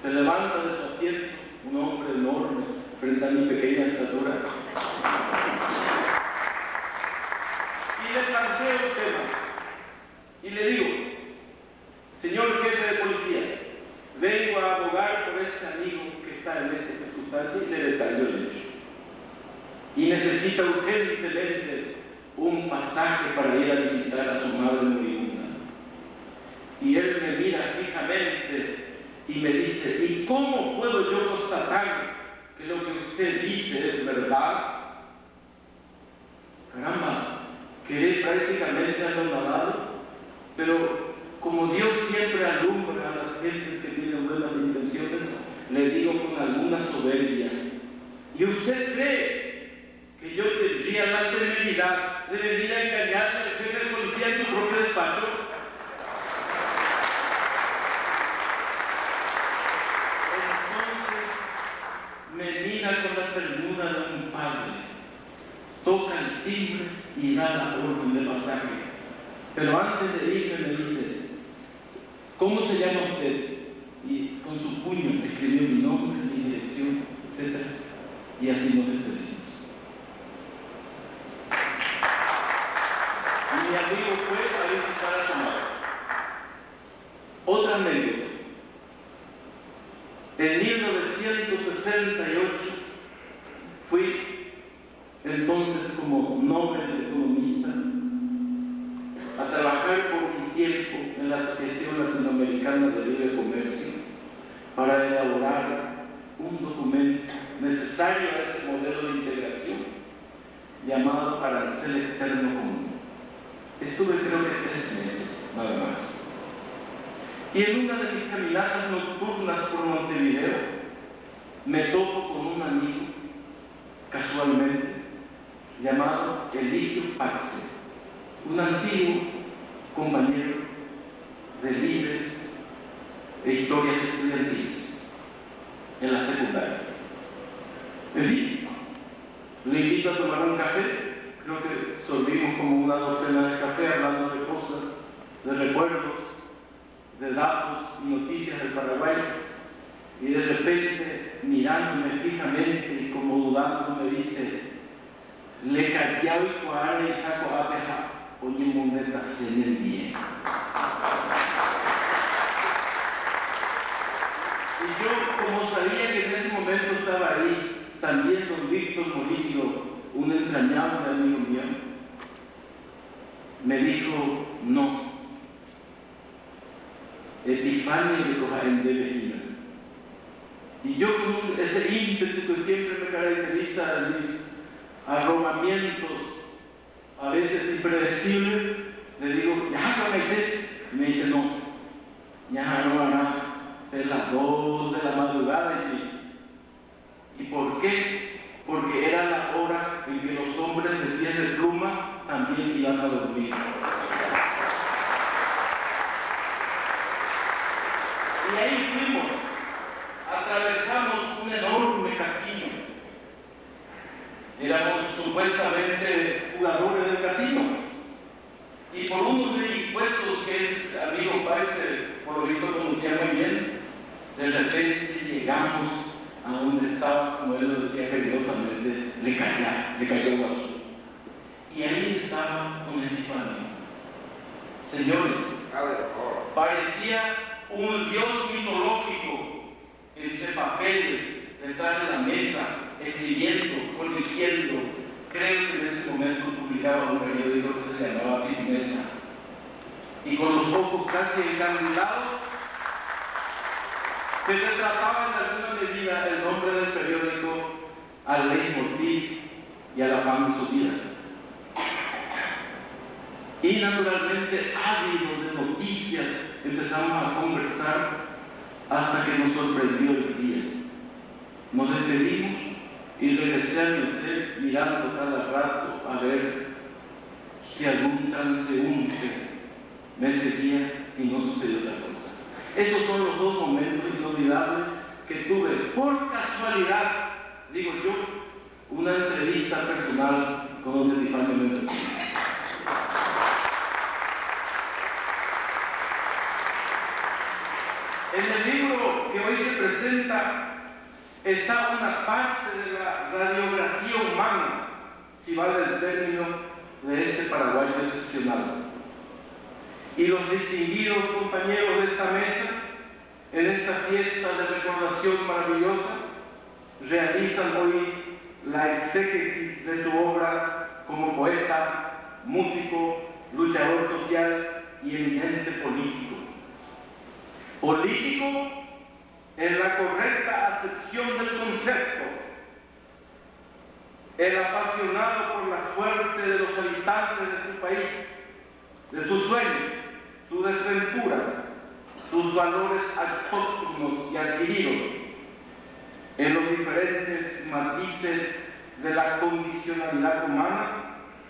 [SPEAKER 4] se levanta de su asiento, un hombre enorme frente a mi pequeña estatura, y le planteo el tema y le digo: señor jefe de policía, vengo a abogar por este amigo que está en esta circunstancia, y le detallo el hecho, y necesita urgentemente un pasaje para ir a visitar a su madre moribunda. Y él me mira fijamente y me dice: ¿y cómo puedo yo constatar que lo que usted dice es verdad? Caramba, quedé prácticamente anonadado, pero como Dios siempre alumbra a las gentes que tienen buenas intenciones, le digo con alguna soberbia: ¿y usted cree que yo tendría la temeridad de venir a engañarle al jefe de policía en su propio despacho? Entonces me mira con la ternura de un padre, toca el timbre y da la orden de pasaje, pero antes de irme me dice: ¿cómo se llama usted? Y con su puño escribió mi nombre, mi dirección, etc. Y así nos despedimos. Y mi amigo fue a visitar a su madre. Otra anécdota. En 1968 fui entonces, como noble economista, a trabajar por un tiempo en la Asociación Latinoamericana de Libre Comercio para elaborar un documento necesario a ese modelo de integración. llamado Arancel Externo Común. Estuve creo que 3 meses, nada más. Y en una de mis caminatas nocturnas por Montevideo, me topo con un amigo, casualmente, llamado Eligio Paxe, un antiguo compañero de libres e historias estudiantiles en la secundaria. En fin, le invito a tomar un café. Creo que sorbimos como una docena de café hablando de cosas, de recuerdos, de datos y noticias del Paraguay. Y de repente, mirándome fijamente y como dudando, me dice: le callao y cuare y jaco apeja, oye moneta en el día. Y yo, como sabía que en ese momento estaba ahí, también don Víctor Morillo, un entrañable amigo mío, me dijo: no, Epifanio de Cojaén debe ir. Y yo, con ese ímpetu que siempre me caracteriza de mis arrobamientos, a veces impredecibles, le digo: ya, Maite. Y me dice: no, ya no hará, es las 2 de la madrugada. ¿Y por qué? Porque era la hora en que los hombres de pies de pluma también iban a dormir. Y ahí fuimos, atravesamos un enorme casino. Éramos supuestamente jugadores del casino. Y por unos impuestos que el amigo Páez, por lo visto, conocía muy bien, de repente llegamos a donde estaba, como él lo decía generosamente, le cayó Guazú. Y ahí estaba un Epifanio. Señores, parecía un dios mitológico entre papeles, detrás de la mesa, escribiendo, corrigiendo. Creo que en ese momento publicaba un periódico que se llamaba Firmeza. Y con los ojos casi encandilados, que se trataba en alguna medida el nombre del periódico al leitmotiv y a la fama de su vida. Y naturalmente, ávidos de noticias, empezamos a conversar hasta que nos sorprendió el día. Nos despedimos y regresé a mi hotel mirando cada rato a ver si algún transeúnte me seguía, y no sucedió otra cosa. Esos son los 2 momentos inolvidables que tuve, por casualidad, digo yo, una entrevista personal con don Epifanio Méndez. En el libro que hoy se presenta está una parte de la radiografía humana, si vale el término, de este paraguayo excepcional. Y los distinguidos compañeros de esta mesa, en esta fiesta de recordación maravillosa, realizan hoy la exégesis de su obra como poeta, músico, luchador social y eminente político. Político en la correcta acepción del concepto, el apasionado por la suerte de los habitantes de su país, de sus sueños, sus desventuras, sus valores autóctonos y adquiridos, en los diferentes matices de la condicionalidad humana,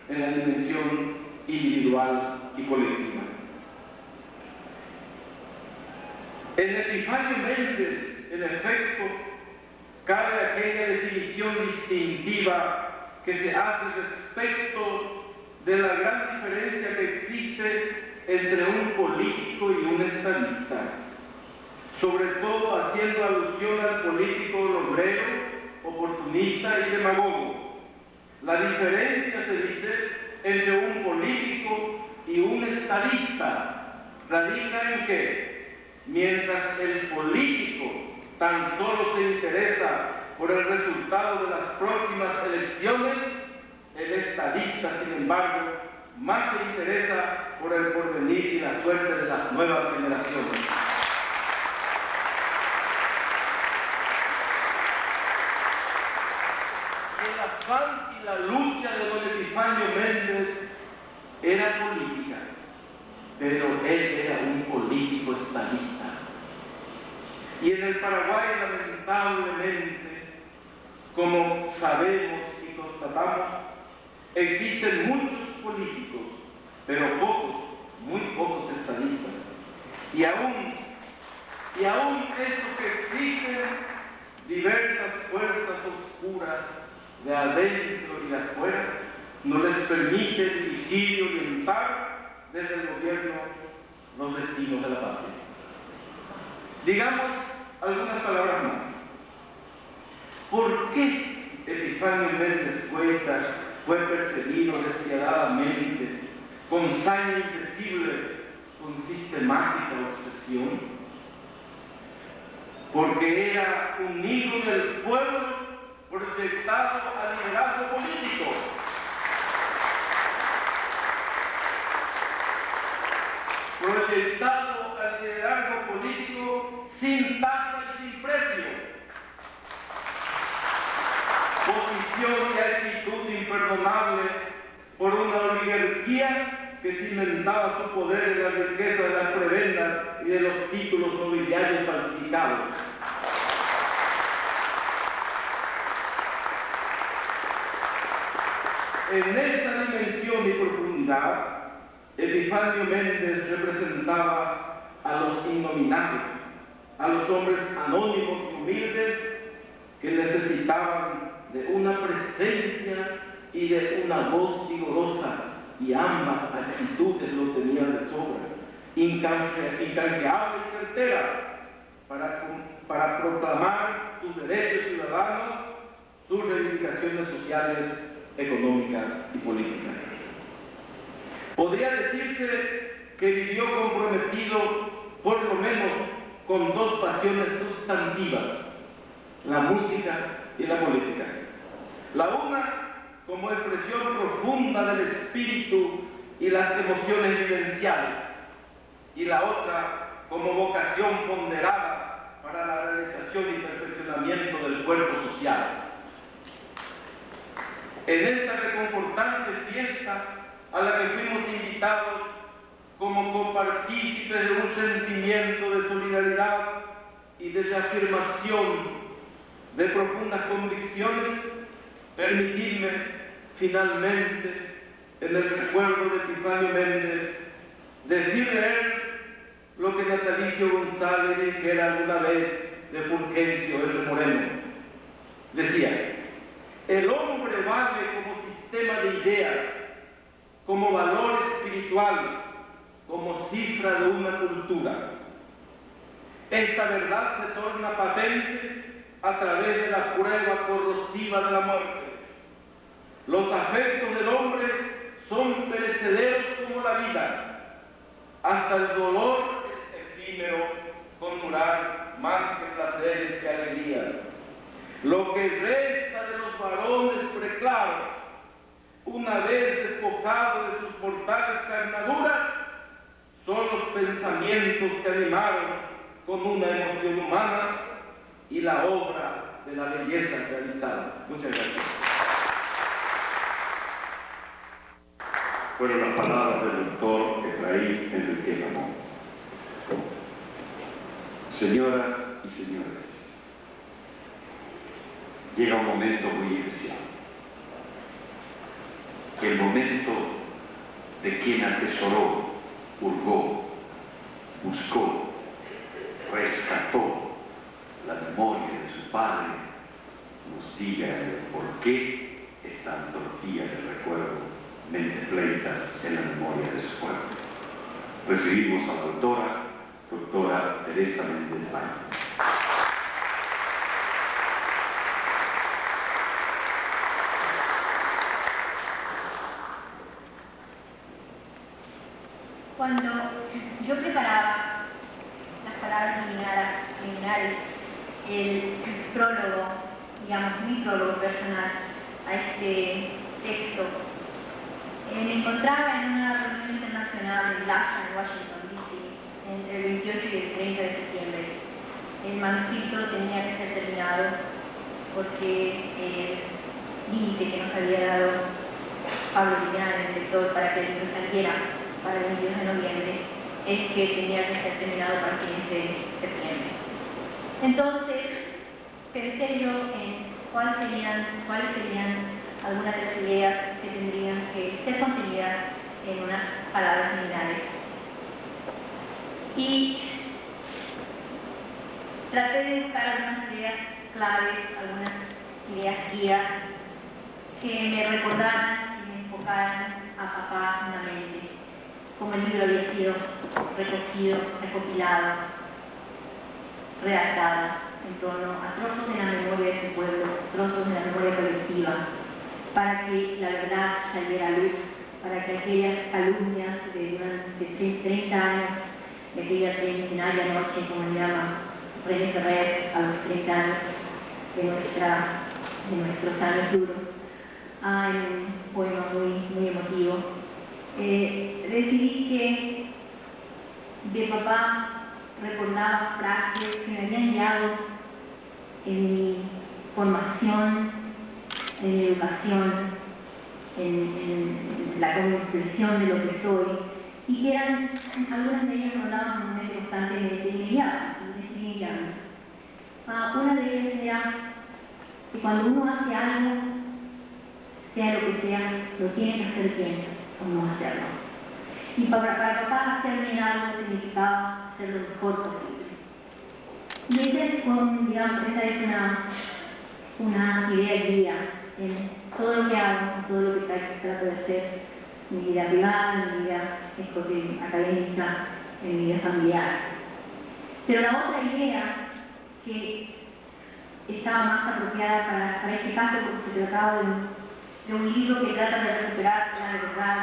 [SPEAKER 4] en la dimensión individual y colectiva. En Epifanio Méndez, en efecto, cabe aquella definición distintiva que se hace respecto de la gran diferencia que existe entre un político y un estadista, sobre todo haciendo alusión al político logrero, oportunista y demagogo. La diferencia, se dice, entre un político y un estadista radica en que, mientras el político tan solo se interesa por el resultado de las próximas elecciones, el estadista, sin embargo, más se interesa por el porvenir y la suerte de las nuevas generaciones. Y en la afán y la lucha de don Epifanio Méndez era política, pero él era un político estadista. Y en el Paraguay, lamentablemente, como sabemos y constatamos, existen muchos políticos, pero pocos, muy pocos estadistas. Y aún eso que exigen diversas fuerzas oscuras de adentro y de afuera, no les permite dirigir y orientar desde el gobierno los destinos de la patria. Digamos algunas palabras más. ¿Por qué Epifanio Méndez Cuesta fue perseguido despiadadamente, con saña indecible, con sistemática obsesión? Porque era un hijo del pueblo proyectado al liderazgo político. Proyectado al liderazgo político sin tasa y sin precio. Posición y actitud imperdonable por una oligarquía que cimentaba su poder en la riqueza de las prebendas y de los títulos nobiliarios falsificados. En esa dimensión y profundidad, Epifanio Méndez representaba a los innominados, a los hombres anónimos y humildes que necesitaban de una presencia y de una voz vigorosa, y ambas actitudes lo tenían de sobra, incanjeable y certera, para proclamar sus derechos ciudadanos, sus reivindicaciones sociales, económicas y políticas. Podría decirse que vivió comprometido por lo menos con dos pasiones sustantivas, la música y la política. La una como expresión profunda del espíritu y las emociones vivenciales, y la otra como vocación ponderada para la realización y perfeccionamiento del cuerpo social. En esta reconfortante fiesta a la que fuimos invitados como copartícipes de un sentimiento de solidaridad y de reafirmación de profundas convicciones, permitidme finalmente, en el recuerdo de Epifanio Méndez, decir de él lo que Natalicio González dijera alguna vez de Fulgencio R. Moreno. Decía: el hombre vale como sistema de ideas, como valor espiritual, como cifra de una cultura. Esta verdad se torna patente a través de la prueba corrosiva de la muerte. Los afectos del hombre son perecederos como la vida. Hasta el dolor es efímero, con durar más que placeres que alegrías. Lo que resta de los varones preclaros, una vez despojados de sus mortales carnaduras, son los pensamientos que animaron con una emoción humana y la obra de la belleza realizada. Muchas gracias.
[SPEAKER 1] Fueron las palabras del doctor Efraín Enrique Ramón. Señoras y señores, llega un momento muy especial. El momento de quien atesoró, hurgó, buscó, rescató la memoria de su padre, nos diga el por qué esta antología del recuerdo Méndez Fleitas en la memoria de su pueblo. Recibimos a la doctora Teresa Méndez Baños.
[SPEAKER 5] Cuando yo preparaba las palabras liminares, el prólogo, digamos, mi prólogo personal a este texto, me encontraba en una reunión internacional en LASA, en Washington, D.C., entre el 28 y el 30 de septiembre. El manuscrito tenía que ser terminado porque límite que nos había dado Pablo Linares, el director, para que el libro saliera para el 22 de noviembre, es que tenía que ser terminado para fines de septiembre. Entonces, pensé yo en cuáles serían algunas de las ideas que tendrían que ser contenidas en unas palabras lineales. Y traté de buscar algunas ideas claves, algunas ideas guías que me recordaran y me enfocaran a papá en la mente, como el libro había sido recogido, recopilado, redactado en torno a trozos de la memoria de su pueblo, trozos de la memoria colectiva, para que la verdad saliera a luz, para que aquellas calumnias de durante 30 años, de aquella trinitaria noche, como le llama René Ferrer, a los 30 años de nuestros años duros, en un poema muy emotivo. Decidí que de papá recordaba frases que me habían guiado en mi formación, en mi educación, en la comprensión de lo que soy, y que eran, algunas de ellas rondaban en mi mente constantemente y me guiaban, y me siguen guiando. Una de ellas era que cuando uno hace algo, sea lo que sea, lo tiene que hacer bien o no hacerlo. Y para papá hacer bien algo significaba hacer lo mejor posible. Y esa es una idea guía en todo lo que hago, en todo lo que trato de hacer, en mi vida privada, en mi vida académica, en mi vida familiar. Pero la otra idea que estaba más apropiada para este caso, porque se trataba de un libro que trata de recuperar la verdad,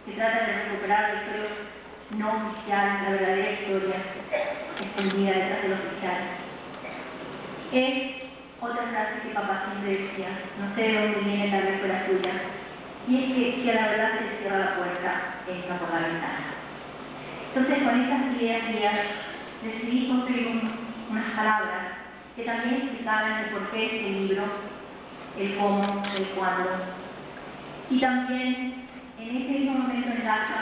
[SPEAKER 5] que trata de recuperar la historia no oficial, la verdadera historia escondida detrás de lo oficial. Es otra frase que papá siempre decía, no sé de dónde viene, tal vez fue la suya, y es que si a la verdad se le cierra la puerta, entra por la ventana. Entonces, con esas ideas guías, decidí construir unas palabras que también explicaran el porqué de este libro, el cómo, el cuándo. Y también, en ese mismo momento en casa,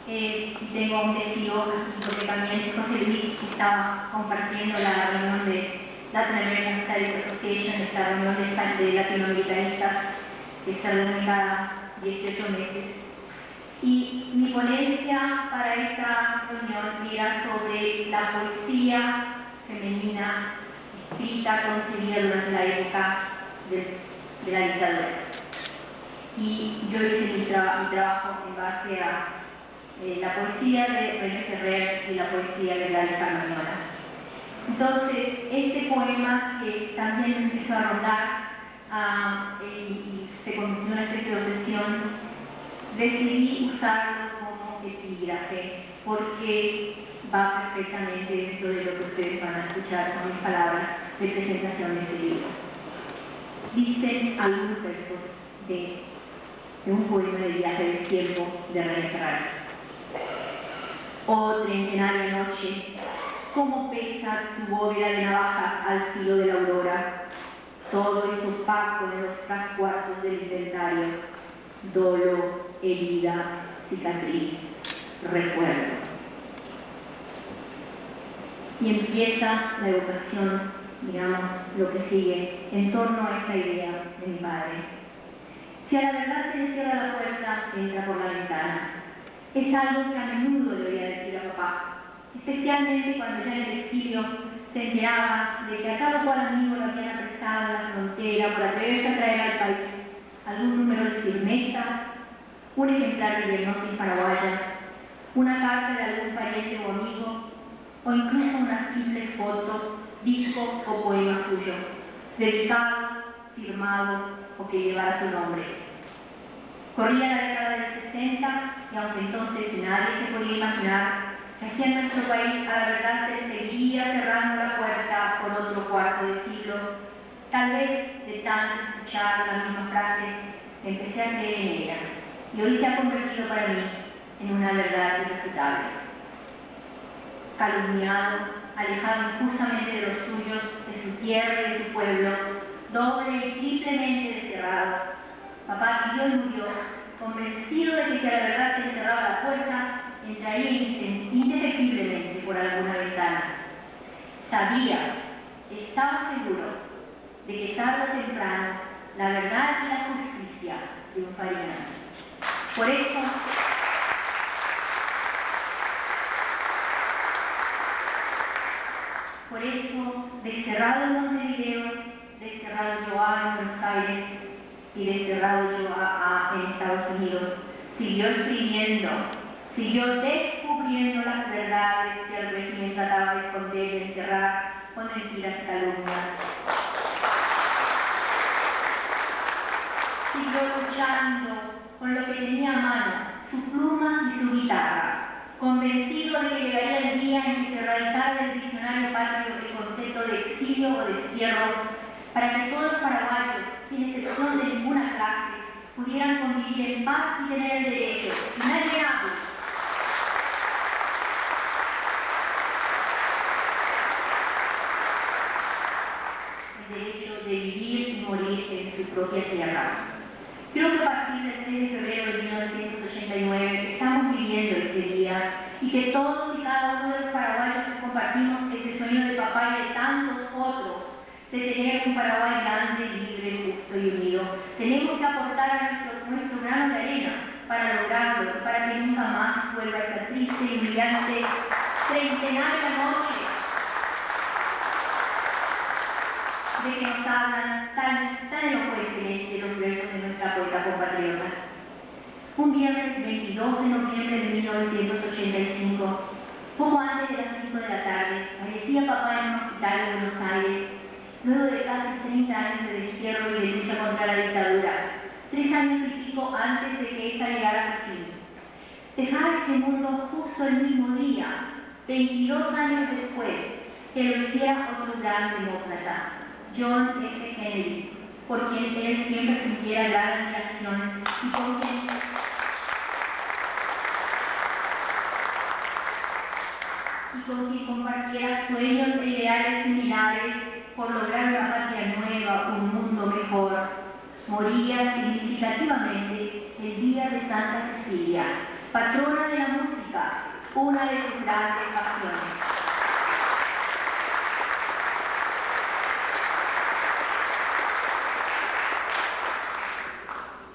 [SPEAKER 5] tengo un testigo, porque también José Luis estaba compartiendo la reunión de Latin American Studies Association, esta reunión de latinoamericanistas que se reúne cada 18 meses. Y mi ponencia para esa reunión era sobre la poesía femenina escrita, concebida durante la época de la dictadura. Y yo hice mi trabajo en base a la poesía de René Ferrer y la poesía de Gladys Carmañola. Entonces, este poema que también empezó a rondar y se convirtió en una especie de obsesión, decidí usarlo como epígrafe porque va perfectamente dentro de lo que ustedes van a escuchar, son mis palabras de presentación de este libro. Dicen algunos versos de un poema de viaje del tiempo de René Ferrer. Oh treintena noche, cómo pesa tu bóveda de navajas al filo de la aurora. Todo es opaco en los trascuartos del inventario. Dolo, herida, cicatriz, recuerdo. Y empieza la evocación, digamos, lo que sigue, en torno a esta idea de mi padre. Si a la verdad se le cierra la puerta, entra por la ventana. Es algo que a menudo le oía decir a papá, especialmente cuando ya en el exilio se enteraba de que a tal o cual amigo lo habían apresado en la frontera por atreverse a traer al país algún número de firmeza, un ejemplar de Diagnosis Paraguaya, una carta de algún pariente o amigo, o incluso una simple foto, disco o poema suyo, dedicado, firmado o que llevara su nombre. Corría la década del 60 y aunque entonces nadie se podía imaginar que aquí en nuestro país a la verdad se le seguiría cerrando la puerta por otro cuarto de siglo, tal vez de tanto escuchar la misma frase, empecé a creer en ella y hoy se ha convertido para mí en una verdad irrefutable. Calumniado, alejado injustamente de los suyos, de su tierra y de su pueblo, doble y triplemente desterrado. Papá vivió y murió, convencido de que si a la verdad se le cerraba la puerta, entraría indefectiblemente por alguna ventana. Sabía, estaba seguro, de que tarde o temprano la verdad y la justicia triunfarían. Por eso, desterrado en Montevideo, desterrado yo en Buenos Aires y desterrado yo en Estados Unidos, siguió escribiendo, siguió descubriendo las verdades que el régimen trataba de esconder y enterrar con mentiras y calumnias. Siguió luchando con lo que tenía a mano, su pluma y su guitarra, convencido de que llegaría el día en que se erradicara del diccionario patrio el concepto de exilio o destierro, para que todos los paraguayos, sin excepción de ninguna clase, pudieran convivir en paz y tener el derecho, inalienable, de vivir y morir en su propia tierra. Creo que a partir del 3 de febrero de 1989 estamos viviendo ese día y que todos y cada uno de los paraguayos compartimos ese sueño de papá y de tantos otros de tener un Paraguay grande, libre, justo y unido. Tenemos que aportar a nuestro grano de arena para lograrlo, para que nunca más vuelva esa triste y humillante treintenaria noche de que nos hablan tan elocuentemente los versos de nuestra poeta compatriota. Un viernes 22 de noviembre de 1985, poco antes de las 5 de la tarde, fallecía papá en un hospital de Buenos Aires, luego de casi 30 años de destierro y de lucha contra la dictadura, 3 años y pico antes de que esta llegara a su fin. Dejar este mundo justo el mismo día, 22 años después, que lo hiciera otro gran demócrata, John F. Kennedy, por quien él siempre sintiera gran admiración y con quien compartiera sueños e ideales similares por lograr una patria nueva, un mundo mejor. Moría significativamente el día de Santa Cecilia, patrona de la música, una de sus grandes pasiones.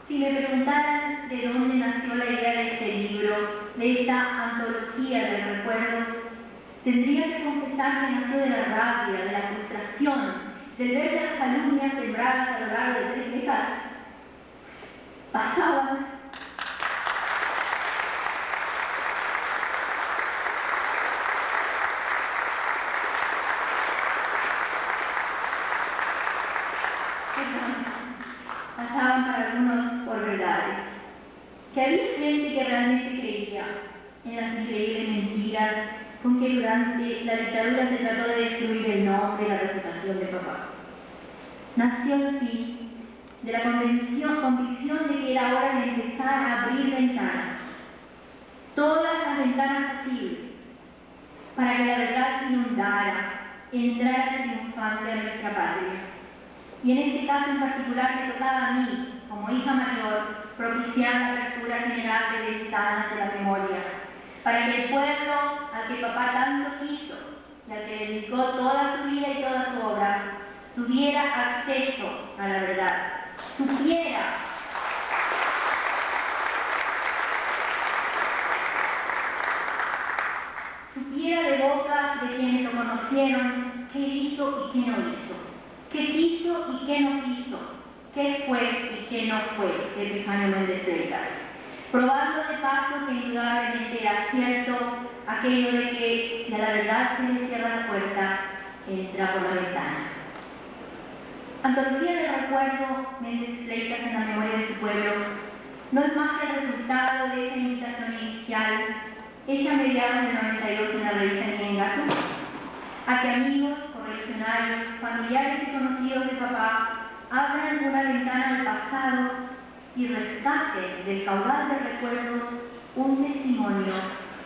[SPEAKER 5] Si me preguntaran de dónde nació la idea de este libro, de esta antología del recuerdo, tendría que confesar que nació de la rabia, de la frustración, del ver que las calumnias sembradas a lo largo de 3 décadas pasaban para algunos por verdades, que había gente que realmente creía en las increíbles mentiras con que durante la dictadura se trató de destruir el nombre y la reputación de papá. Nació, en fin, de la convicción de que era hora de empezar a abrir ventanas, todas las ventanas posibles, para que la verdad inundara, entrara triunfante a nuestra patria. Y en este caso en particular me tocaba a mí, como hija mayor, propiciar la apertura general de ventanas de la memoria, para que el pueblo al que papá tanto quiso y al que dedicó toda su vida y toda su obra, tuviera acceso a la verdad, supiera de boca de quienes lo conocieron qué hizo y qué no hizo, qué quiso y qué no quiso, qué fue y qué no fue de Epifanio Méndez Freitas, probando de paso que indudablemente era cierto aquello de que si a la verdad se le cierra la puerta, entra por la ventana. Antología del recuerdo, Méndez Freitas en la memoria de su pueblo, no es más que el resultado de esa invitación inicial, hecha a mediados del 92 en la revista Ñengatú, a que amigos, correligionarios, familiares y conocidos de papá abran alguna ventana al pasado y rescaten del caudal de recuerdos un testimonio,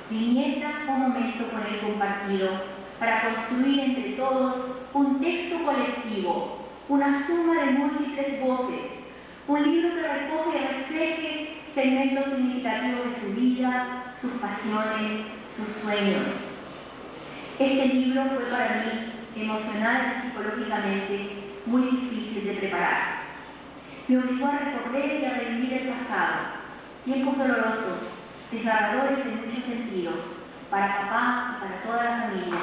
[SPEAKER 5] viñeta o momento con él compartido, para construir entre todos un texto colectivo una suma de múltiples voces, un libro que recoge y refleje segmentos significativos de su vida, sus pasiones, sus sueños. Este libro fue para mí, emocional y psicológicamente, muy difícil de preparar. Me obligó a recorrer y a revivir el pasado, tiempos dolorosos, desgarradores en muchos sentidos, para papá y para toda la familia.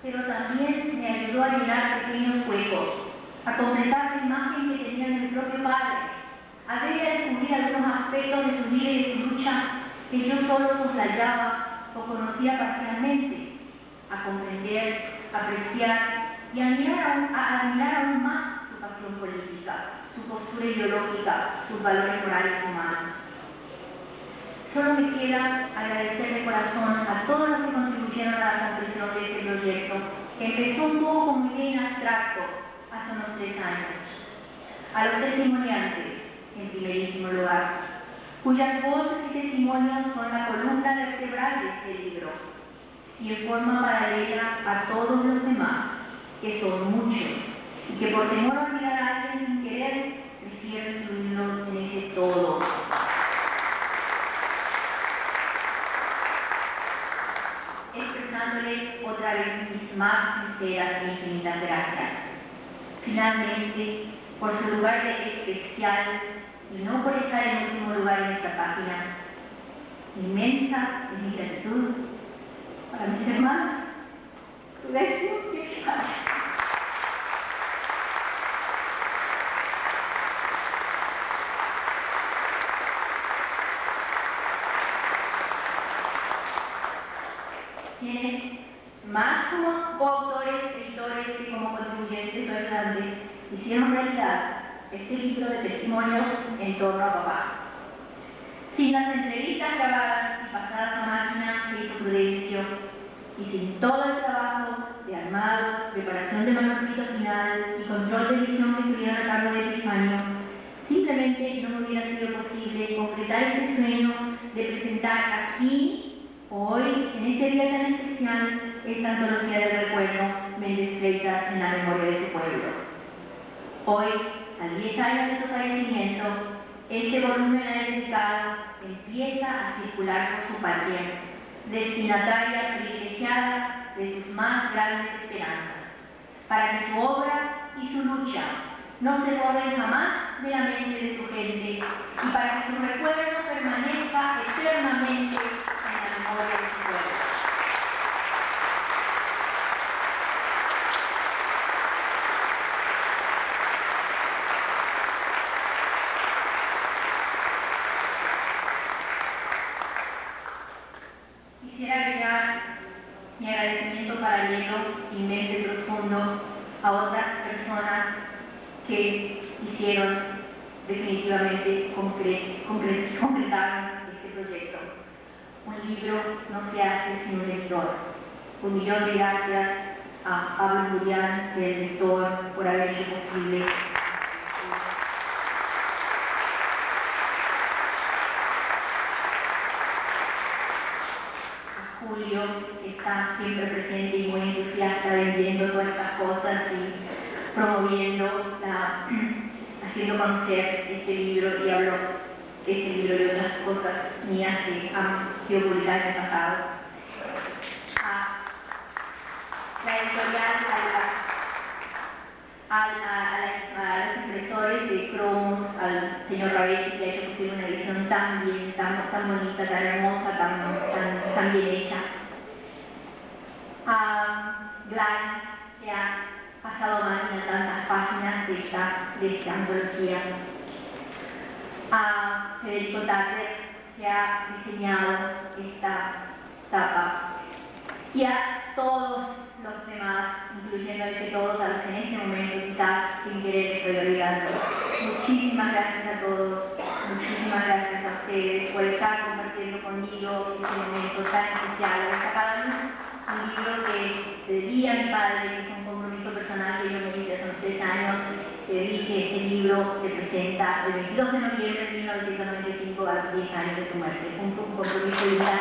[SPEAKER 5] Pero también me ayudó a llenar pequeños huecos, a completar la imagen que tenía de mi propio padre, a ver y a descubrir algunos aspectos de su vida y de su lucha que yo solo soslayaba o conocía parcialmente, a comprender, apreciar y admirar aún más su pasión política, su postura ideológica, sus valores morales humanos. Solo me queda agradecer de corazón a todos los que contribuyeron a la comprensión de este proyecto, que empezó un poco como idea en abstracto hace unos 3 años. A los testimoniantes, en primerísimo lugar, cuyas voces y testimonios son la columna vertebral de este libro, y en forma paralela a todos los demás, que son muchos, y que por temor a olvidar a alguien sin querer, prefiero incluirlos en ese todos. Expresándoles otra vez mis más sinceras e infinitas gracias. Finalmente, por su lugar de especial, y no por estar en último lugar en esta página, inmensa es mi gratitud para mis hermanos, Prudencio y Eficacia. Quienes, más como coautores, editores que como contribuyentes o ayudantes, hicieron realidad este libro de testimonios en torno a papá. Sin las entrevistas grabadas y pasadas a máquina que hizo Prudencio, y sin todo el trabajo de armado, preparación de manuscrito final y control de edición que estuvieron a cargo de Epifanio, simplemente no me hubiera sido posible concretar este sueño de presentar aquí, hoy, en este día tan especial, esta antología del recuerdo, Méndez Freitas en la memoria de su pueblo. Hoy, a 10 años de su fallecimiento, este volumen dedicado empieza a circular por su patria, destinataria privilegiada de sus más grandes esperanzas, para que su obra y su lucha no se borren jamás de la mente de su gente y para que su recuerdo permanezca eternamente en la memoria de su pueblo. Quisiera agregar mi agradecimiento paralelo, inmenso y profundo a otras personas que hicieron definitivamente concretaron este proyecto. Un libro no se hace sin un lector. 1.000.000 de gracias a Pablo Julián, el lector, por haber hecho posible. Julio, que está siempre presente y muy entusiasta vendiendo todas estas cosas y promoviendo, haciendo conocer este libro, y hablo de este libro y de otras cosas mías que han sido publicadas en el pasado. A la editorial, a los impresores de cromos, al señor Rabetti, que ha hecho posible una edición tan bonita, tan hermosa, tan bien hecha. A Gladys, que ha pasado máquina tantas páginas de esta antología. A Federico Tatter, que ha diseñado esta tapa. Y a todos los demás, incluyendo a veces todos a los que en este momento quizás sin querer estoy olvidando. Muchísimas gracias a todos, muchísimas gracias a ustedes por estar compartiendo conmigo este momento tan especial. Haber sacado a luz un libro que debía a mi padre, que fue un compromiso personal que yo me hice hace unos 3 años. Dije, este libro se presenta el 22 de noviembre de 1995 a los 10 años de tu muerte. Un compromiso de vida.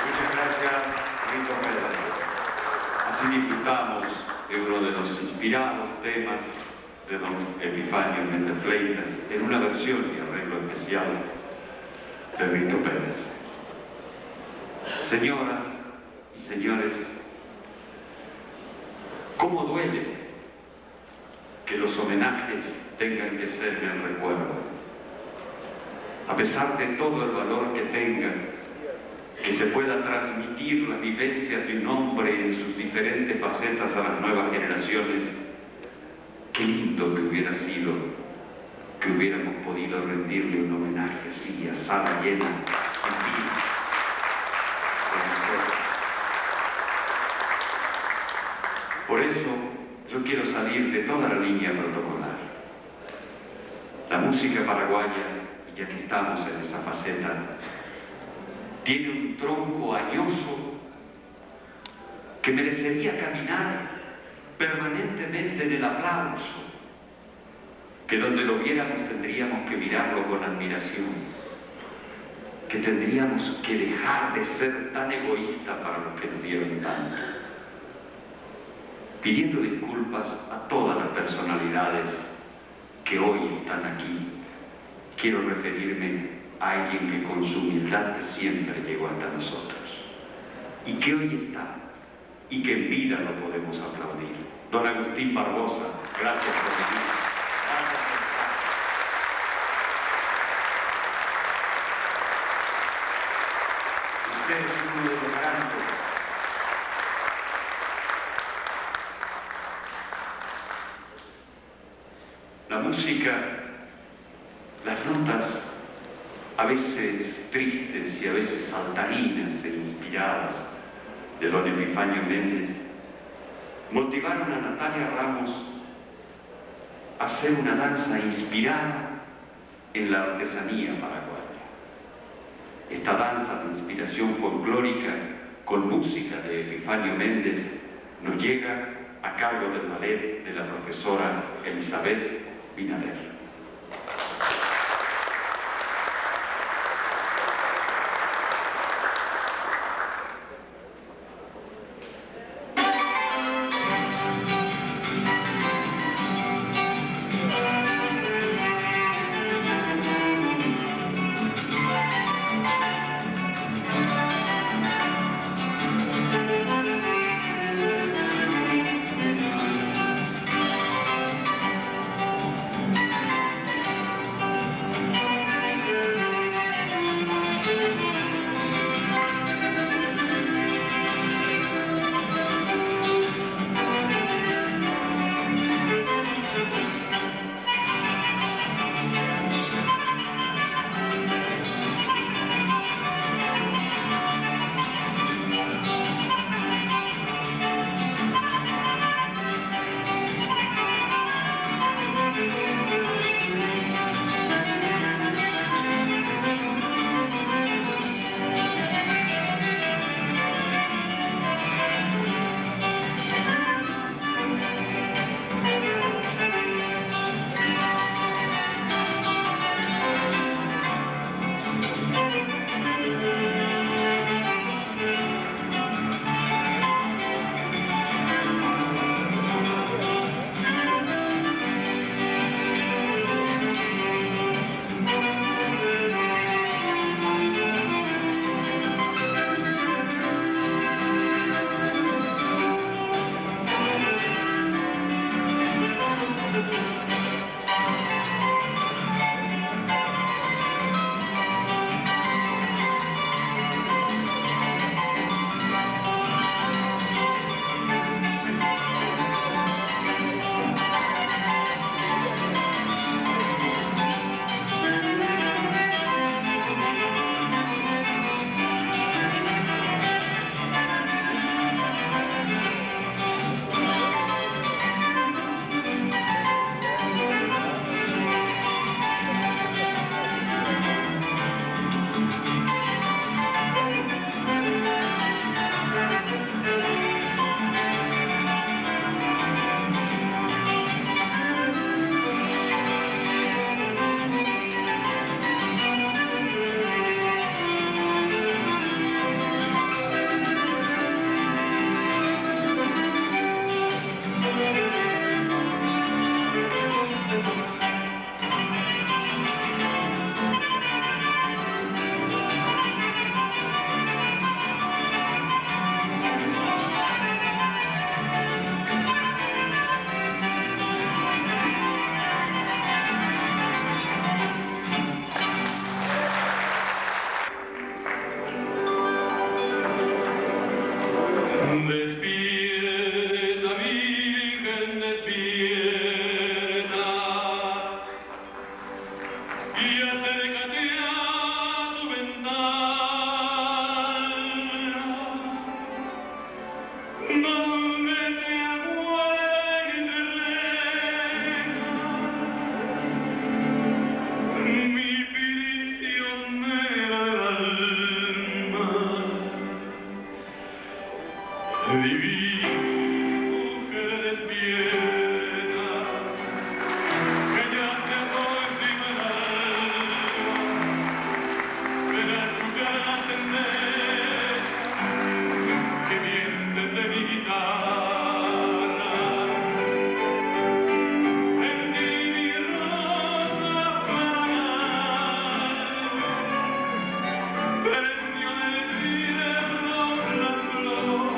[SPEAKER 1] Muchas gracias, Rito Pérez. Así disfrutamos de uno de los inspirados temas de don Epifanio Méndez Fleitas en una versión y arreglo especial de Rito Pérez. Señoras y señores, ¿cómo duele que los homenajes tengan que ser en el recuerdo? A pesar de todo el valor que tengan, que se pueda transmitir las vivencias de un hombre en sus diferentes facetas a las nuevas generaciones, qué lindo que hubiera sido que hubiéramos podido rendirle un homenaje así, a sala llena, en vida, con nosotros. Por eso yo quiero salir de toda la línea protocolar. La música paraguaya, y ya que estamos en esa faceta, tiene un tronco añoso que merecería caminar permanentemente en el aplauso, que donde lo viéramos tendríamos que mirarlo con admiración, que tendríamos que dejar de ser tan egoístas para los que nos dieron tanto. Pidiendo disculpas a todas las personalidades que hoy están aquí, quiero referirme a alguien que con su humildad siempre llegó hasta nosotros y que hoy está y que en vida lo podemos aplaudir. Don Agustín Barbosa, gracias por venir. Gracias por estar. Usted es uno de los grandes. La música, las notas, a veces tristes y a veces saltarinas e inspiradas de don Epifanio Méndez, motivaron a Natalia Ramos a hacer una danza inspirada en la artesanía paraguaya. Esta danza de inspiración folclórica con música de Epifanio Méndez nos llega a cargo del ballet de la profesora Elizabeth Binader.
[SPEAKER 6] Despierta, Virgen, despierta, y acércate a tu ventana, donde te aguarda entre rejas mi prisionera del alma. Divina mujer despierta, que ya se aproxima el alba, ven a escuchar la sentencia que mientes de mi guitarra. En ti mi rosa tercio del cielo la flor.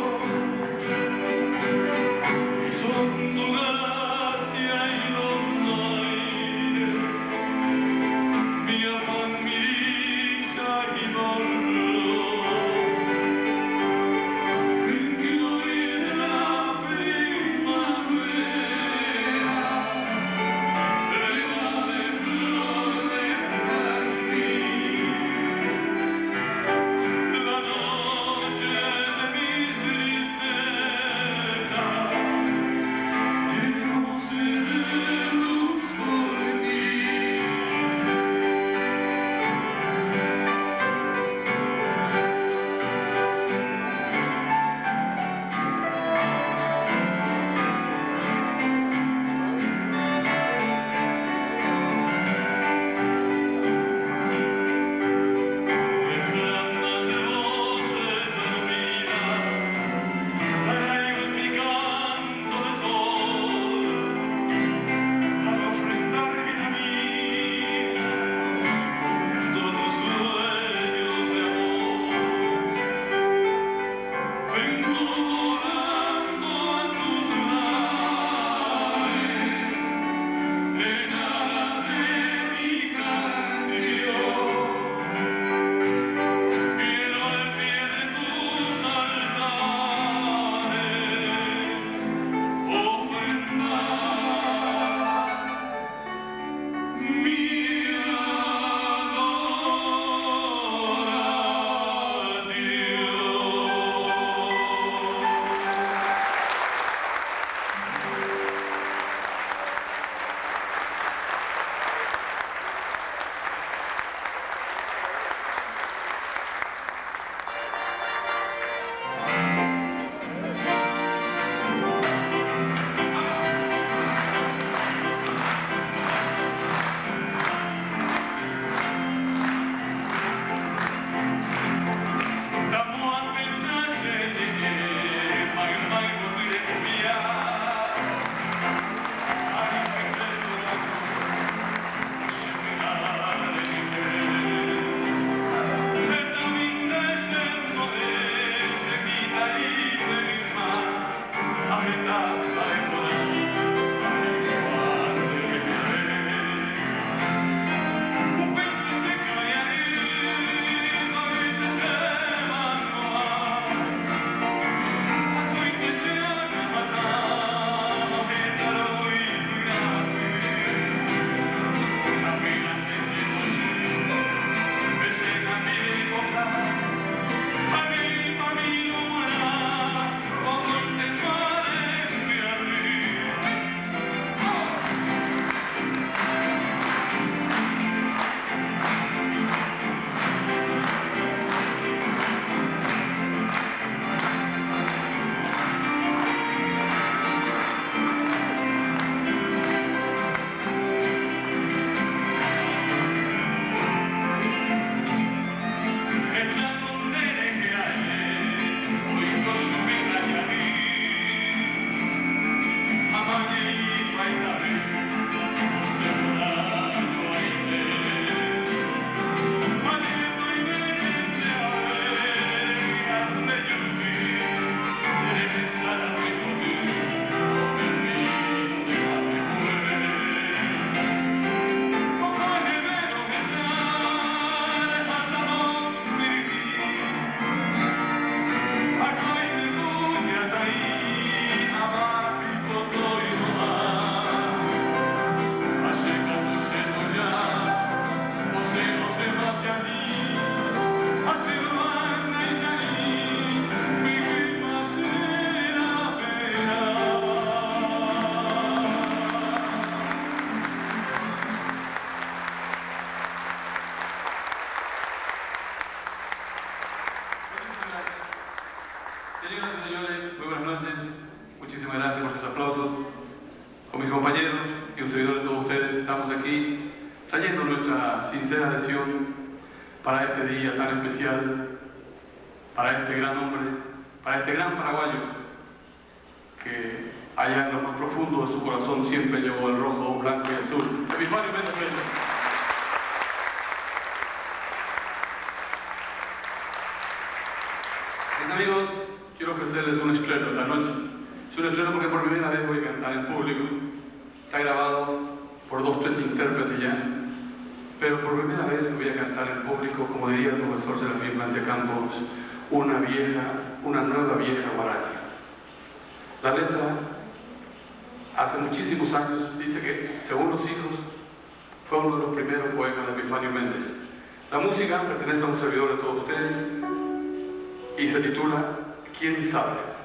[SPEAKER 7] Señoras y señores, muy buenas noches. Muchísimas gracias por sus aplausos. Con mis compañeros y un servidor de todos ustedes, estamos aquí trayendo nuestra sincera adhesión para este día tan especial, para este gran hombre, para este gran paraguayo, que allá en lo más profundo de su corazón siempre llevó el rojo, blanco y azul. Epifanio Méndez Pérez. Mis amigos, quiero ofrecerles un estreno esta noche. Es un estreno porque por primera vez voy a cantar en público. Está grabado por 2 o 3 intérpretes ya, pero por primera vez voy a cantar en público, como diría el profesor Serafín Francia Campos, una nueva vieja guaraña. La letra, hace muchísimos años, dice que, según los hijos, fue uno de los primeros poemas de Epifanio Méndez. La música pertenece a un servidor de todos ustedes y se titula ¿Quién sabe?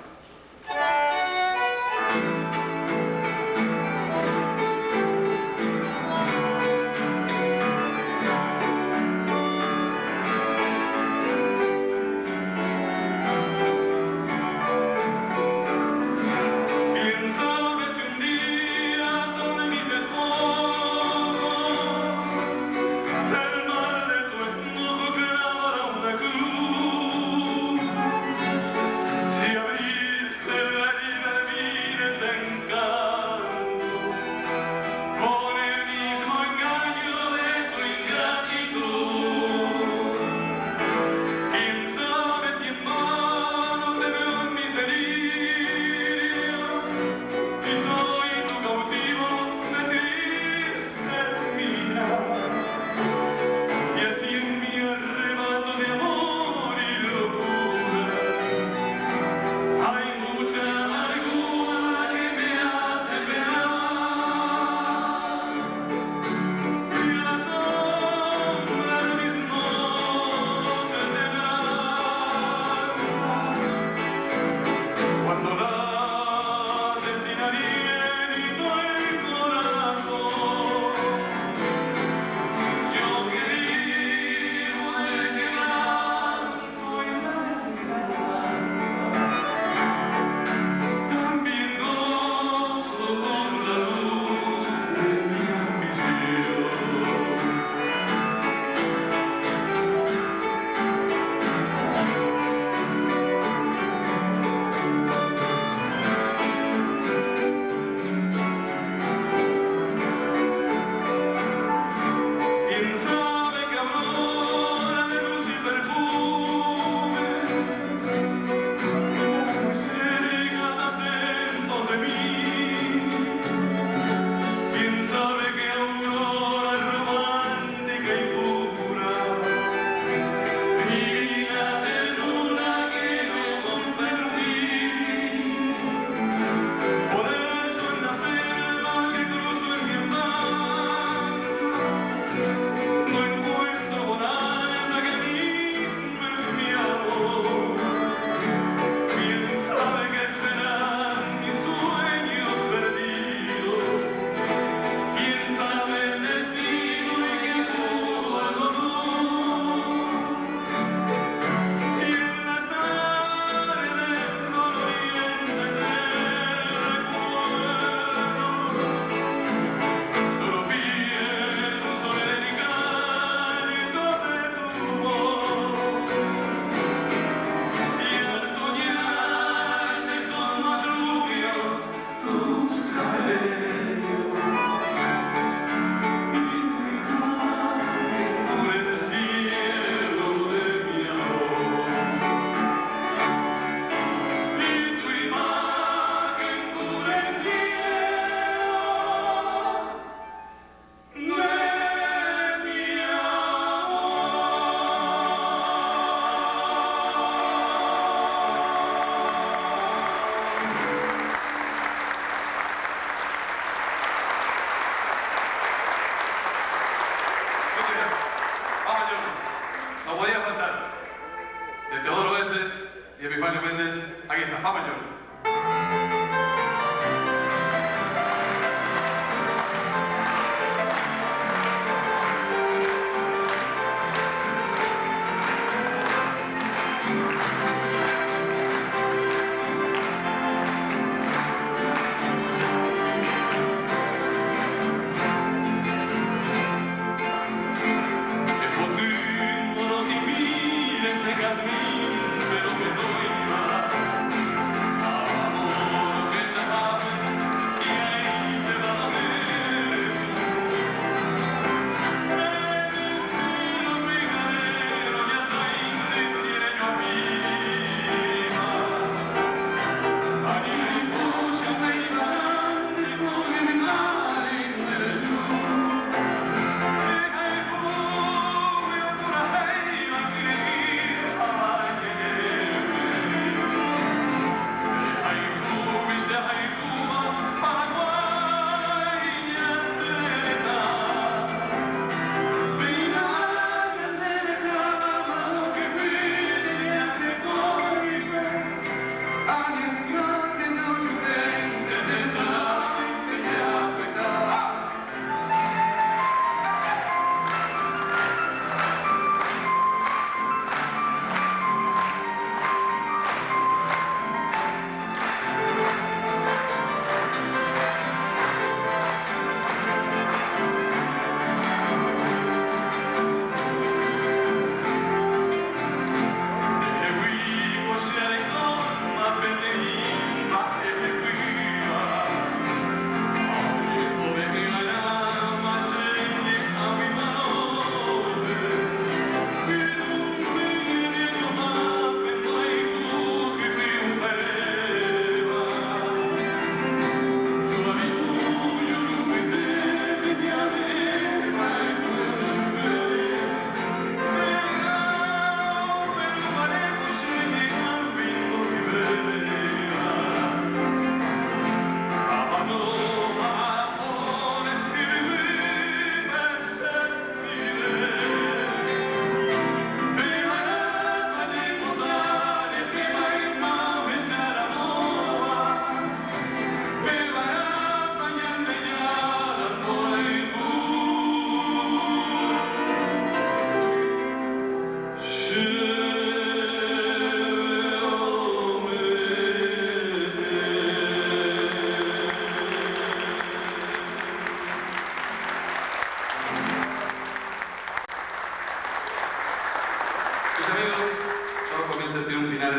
[SPEAKER 7] No podía faltar. De Teodoro S. y Epifanio Méndez, aquí está, Fa mayor.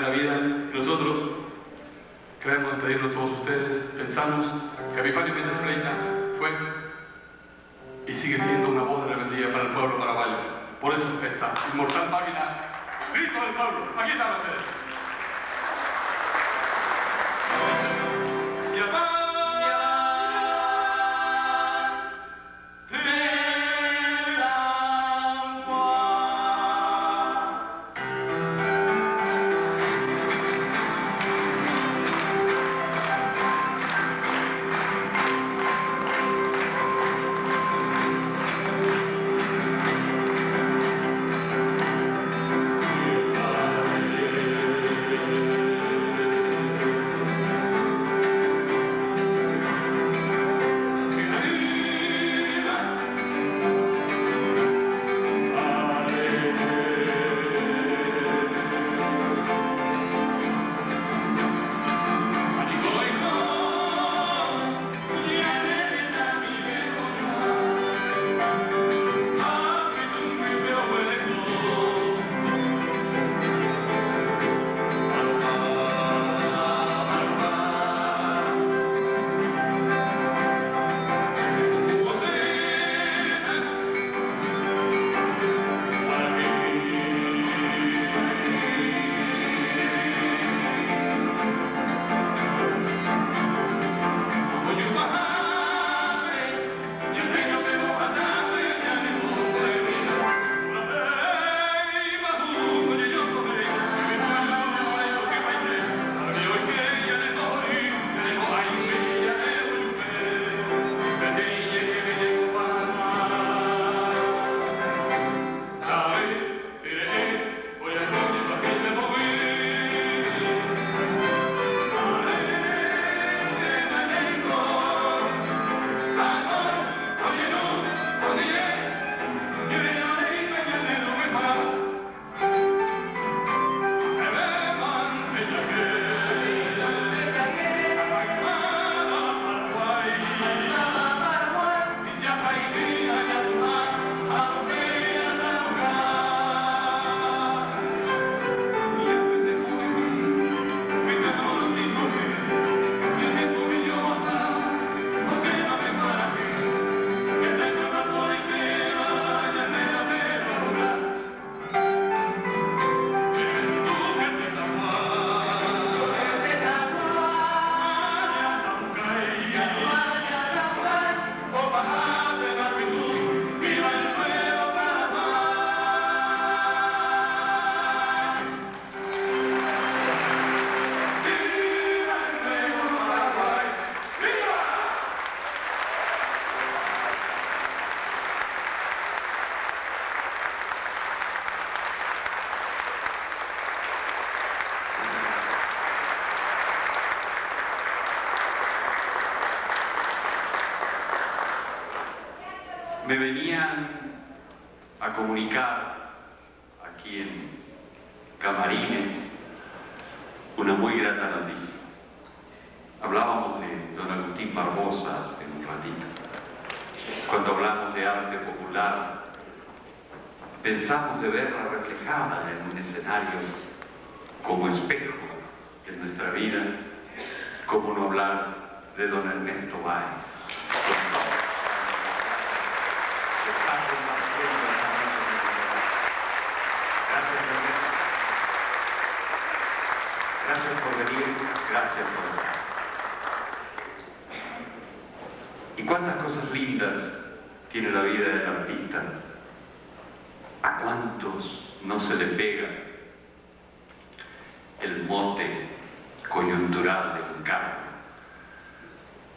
[SPEAKER 7] la vida. Y nosotros queremos pedirlo a todos ustedes. Pensamos que Epifanio Méndez Freitas fue y sigue siendo una voz de rebeldía para el pueblo paraguayo. Por eso esta inmortal página, Grito del Pueblo. Aquí están ustedes.
[SPEAKER 1] Me venían a comunicar aquí en Camarines una muy grata noticia. Hablábamos de don Agustín Barbosa hace un ratito. Cuando hablamos de arte popular, pensamos de verla reflejada en un escenario como espejo en nuestra vida, como no hablar de don Ernesto Báez. Gracias por venir, gracias por estar. ¿Y cuántas cosas lindas tiene la vida del artista? ¿A cuántos no se le pega el mote coyuntural de un cargo?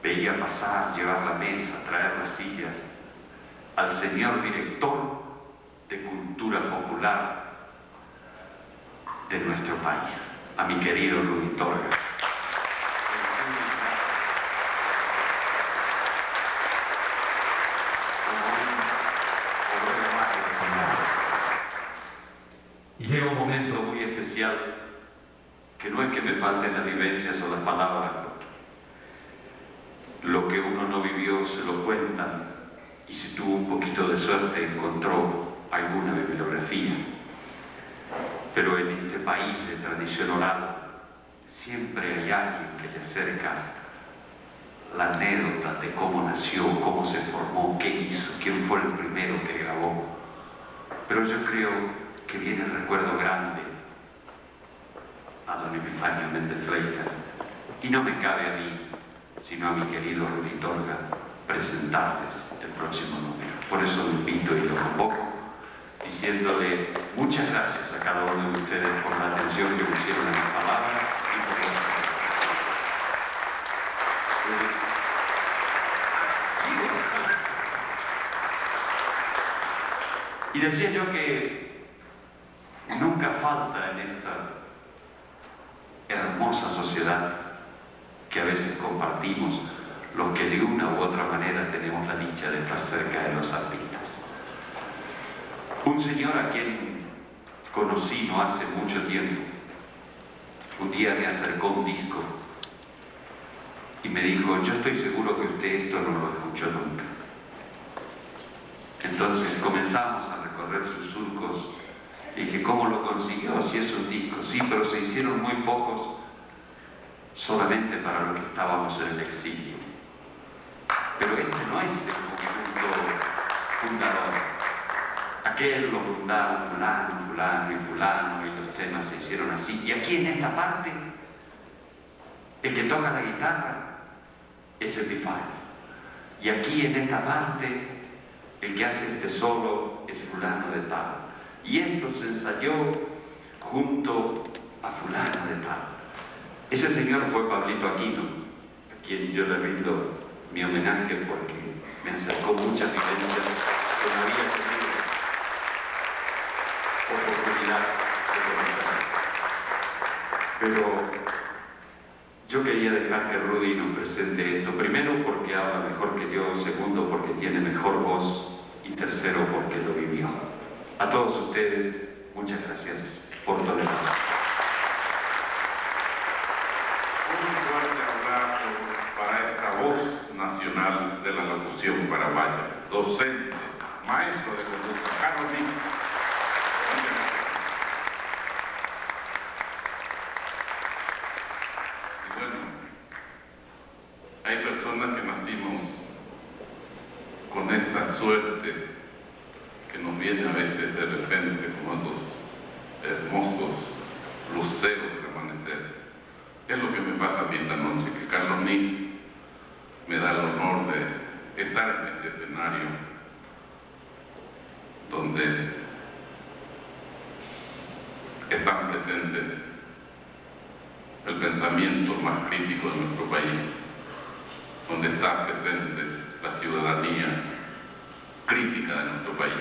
[SPEAKER 1] Veía pasar, llevar la mesa, traer las sillas al señor director de Cultura Popular de nuestro país, a mi querido Luis Torga. Y llega un momento muy especial que no es que me falten las vivencias o las palabras, lo que uno no vivió se lo cuentan, y si tuvo un poquito de suerte encontró alguna bibliografía. pero en este país de tradición oral siempre hay alguien que le acerca la anécdota de cómo nació, cómo se formó, qué hizo, quién fue el primero que grabó. Pero yo creo que viene el recuerdo grande a don Epifanio Méndez Fleitas, y no me cabe a mí, sino a mi querido Rudy Torga, presentarles el próximo número. Por eso lo invito y lo convoco, diciéndole muchas gracias a cada uno de ustedes por la atención que pusieron a mis palabras y por la presentación. Y decía yo que nunca falta en esta hermosa sociedad que a veces compartimos los que de una u otra manera tenemos la dicha de estar cerca de los artistas. Un señor a quien conocí no hace mucho tiempo, un día me acercó un disco y me dijo: yo estoy seguro que usted esto no lo escuchó nunca. Entonces comenzamos a recorrer sus surcos y dije: ¿cómo lo consiguió? Si es un disco. Sí, pero se hicieron muy pocos solamente para los que estábamos en el exilio. Pero este no es el conjunto fundador. Aquel lo fundaron fulano, fulano y fulano, y los temas se hicieron así. Y aquí en esta parte, el que toca la guitarra es Epifanio. Y aquí en esta parte, el que hace este solo es fulano de tal. Y esto se ensayó junto a fulano de tal. Ese señor fue Pablito Aquino, a quien yo le rindo mi homenaje porque me acercó muchas vivencias que no había tenido oportunidad de conocer. Pero yo quería dejar que Rudy nos presente esto, primero porque habla mejor que yo, segundo porque tiene mejor voz y tercero porque lo vivió. A todos ustedes, muchas gracias por tolerarme.
[SPEAKER 8] Un fuerte aplauso para esta voz nacional de la locución paraguaya, docente, maestro de conducta, Carlos Mix. Y bueno, hay personas que nacimos con esa suerte que nos viene a veces de repente, como esos hermosos luceros de amanecer. Es lo que me pasa a mí esta noche, que Carlos Mix me da el honor de estar en este escenario donde están presentes el pensamiento más crítico de nuestro país, donde está presente la ciudadanía crítica de nuestro país.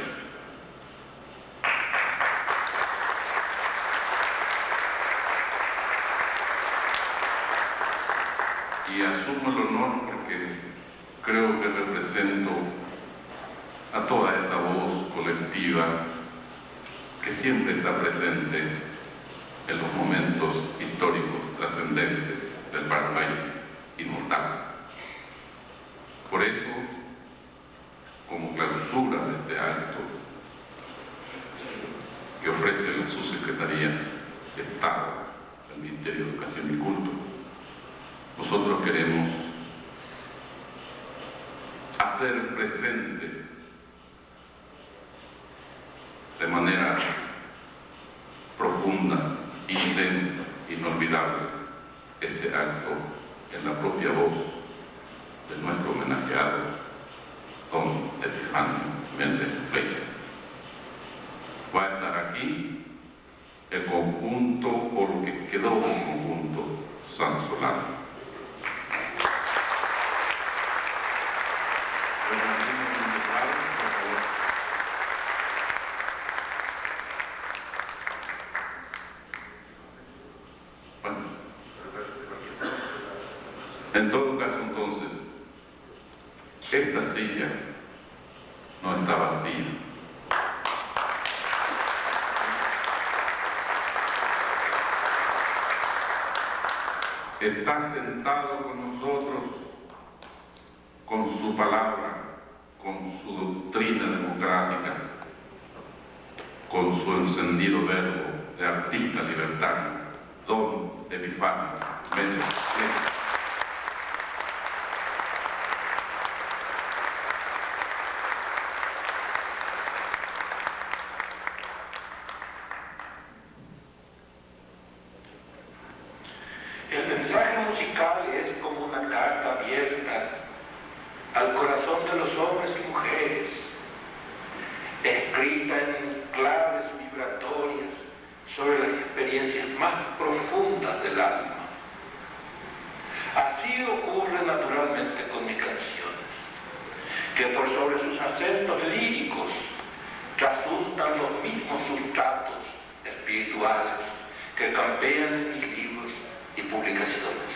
[SPEAKER 8] Y asumo el honor porque creo que represento a toda esa voz colectiva que siempre está presente en los momentos históricos trascendentes del Paraguay inmortal. Por eso, como clausura de este acto que ofrece la Subsecretaría de Estado del Ministerio de Educación y Culto, nosotros queremos hacer presente de manera profunda, intensa, inolvidable, este acto en la propia voz de nuestro homenajeado, don Epifanio Méndez Fleitas. Va a estar aquí el conjunto, porque quedó un conjunto sansolano. En todo caso, entonces, esta silla no está vacía. Está sentado con nosotros, con su palabra, con su doctrina democrática, con su encendido verbo, de artista libertario, don Epifanio Méndez.
[SPEAKER 9] El mensaje musical es como una carta abierta al corazón de los hombres y mujeres, escrita en claves vibratorias sobre las experiencias más profundas del alma. Así ocurre naturalmente con mis canciones, que por sobre sus acentos líricos trasuntan los mismos sustratos espirituales que campean en mis libros y publicaciones.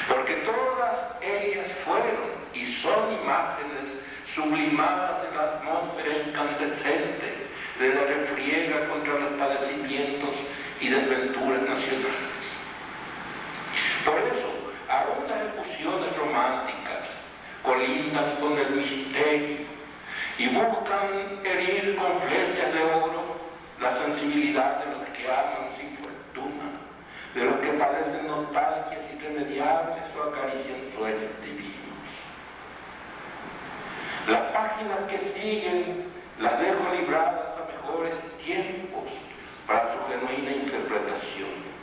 [SPEAKER 9] Porque todas ellas fueron y son imágenes sublimadas en la atmósfera incandescente de la refriega contra los padecimientos y desventuras nacionales. Por eso, aún las efusiones románticas colindan con el misterio y buscan herir con flechas de oro la sensibilidad de los que aman sin fortuna, de los que padecen nostalgias irremediables o acarician sueños divinos. Las páginas que siguen las dejo libradas a mejores tiempos para su genuina interpretación.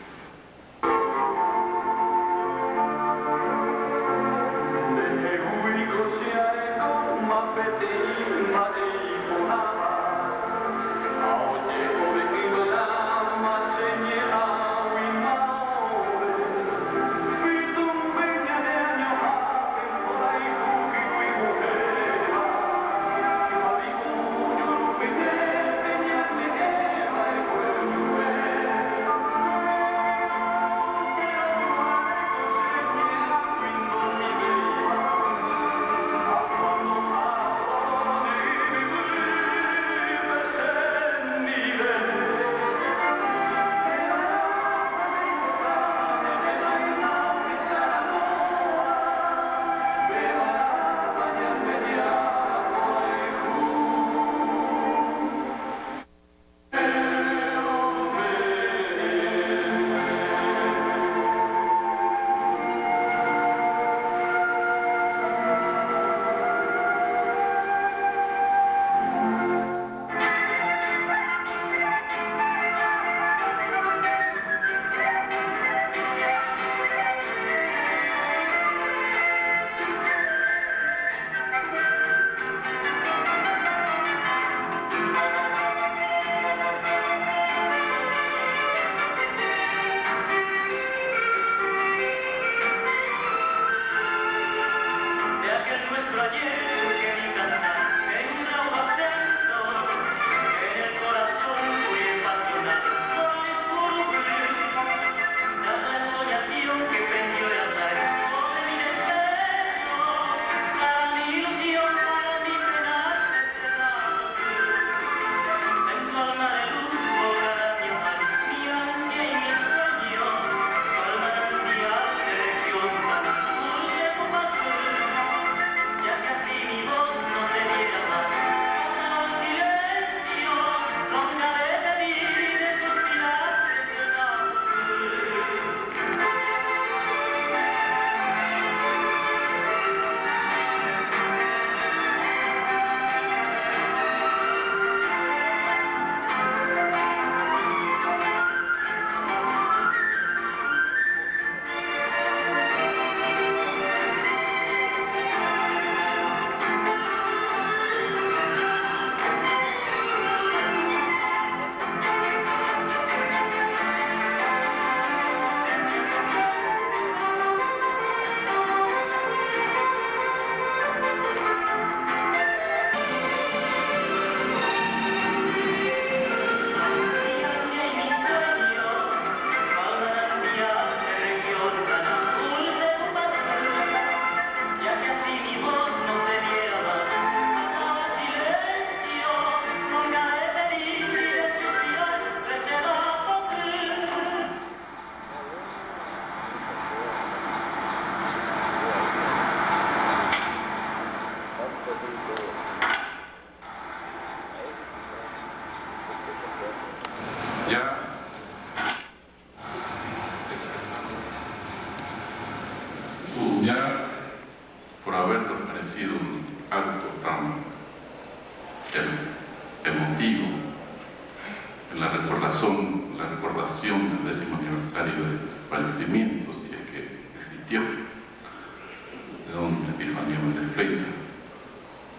[SPEAKER 8] son la recordación del 10º aniversario del fallecimiento, si es que existió, de don Epifanio Méndez Fleitas.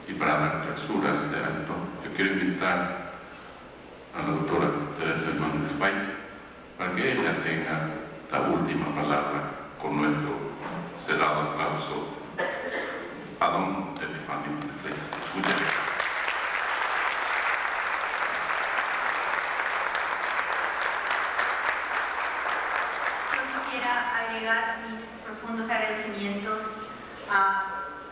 [SPEAKER 8] Y para dar clausura a este acto, yo quiero invitar a la doctora Teresa Hernández Pay para que ella tenga la última palabra con nuestro cerrado aplauso a don Epifanio Méndez Fleitas. Muchas gracias.
[SPEAKER 5] Agregar mis profundos agradecimientos a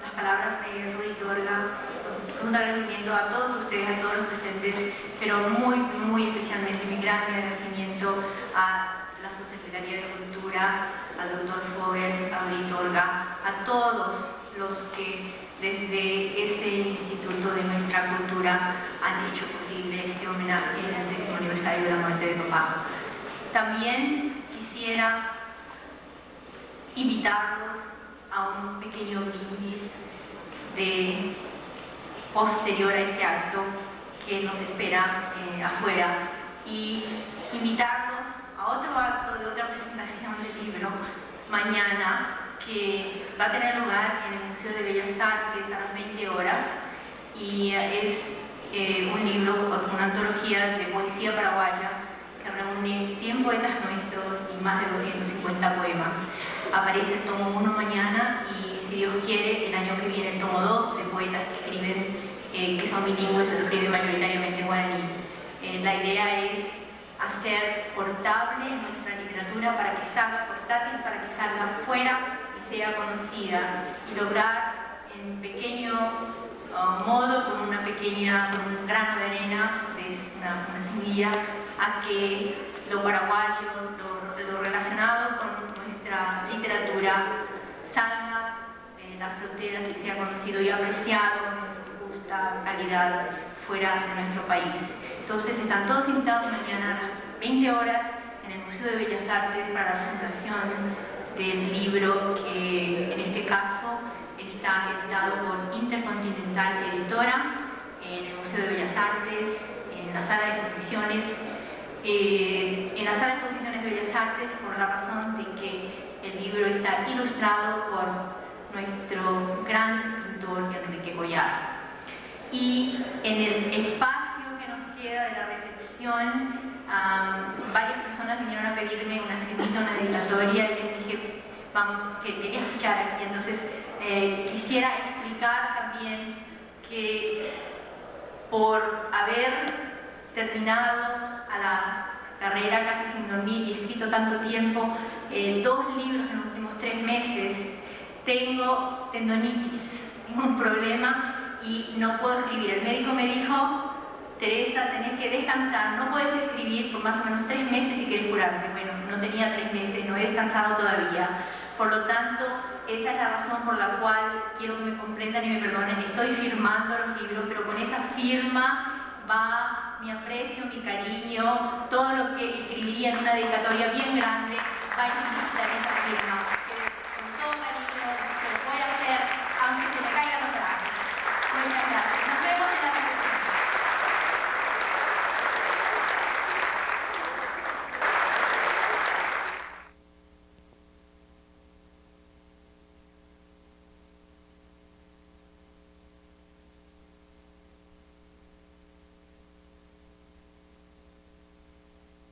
[SPEAKER 5] las palabras de Rudy Torga, profundo agradecimiento a todos ustedes, a todos los presentes, pero muy especialmente mi gran agradecimiento a la Subsecretaría de Cultura, al doctor Fogel, a Rudy Torga, a todos los que desde ese instituto de nuestra cultura han hecho posible este homenaje en el 10º aniversario de la muerte de papá. También quisiera invitarlos a un pequeño brindis posterior a este acto que nos espera afuera, y invitarlos a otro acto de otra presentación del libro mañana, que va a tener lugar en el Museo de Bellas Artes a las 20 horas, y es un libro, una antología de poesía paraguaya que reúne 100 poetas nuestros y más de 250 poemas. Aparece el tomo 1 mañana y, si Dios quiere, el año que viene el tomo 2 de poetas que escriben, que son bilingües o escriben mayoritariamente en guaraní. La idea es hacer portable nuestra literatura para que salga portátil, para que salga afuera y sea conocida, y lograr en pequeño modo, con un grano de arena, una semilla, a que lo paraguayo, lo relacionado con nuestra literatura salga de las fronteras y sea conocido y apreciado en su justa calidad fuera de nuestro país. Entonces están todos invitados mañana a las 20 horas en el Museo de Bellas Artes para la presentación del libro, que en este caso está editado por Intercontinental Editora, en el Museo de Bellas Artes, en la sala de exposiciones. En la sala de exposiciones de Bellas Artes, por la razón de que el libro está ilustrado por nuestro gran pintor Enrique Collar. Y en el espacio que nos queda de la recepción, varias personas vinieron a pedirme una firmita, una dedicatoria, y les dije, vamos, que quería escuchar aquí. Entonces quisiera explicar también que por haber terminado a la carrera casi sin dormir y escrito tanto tiempo, 2 libros en los últimos 3 meses, tengo tendonitis, tengo un problema y no puedo escribir. El médico me dijo, Teresa, tenés que descansar, no puedes escribir por más o menos 3 meses si querés curarte. Bueno, no tenía 3 meses, no he descansado todavía. Por lo tanto, esa es la razón por la cual quiero que me comprendan y me perdonen. Estoy firmando los libros, pero con esa firma va mi aprecio, mi cariño, todo lo que escribiría en una dedicatoria bien grande va a implícita en esa firma.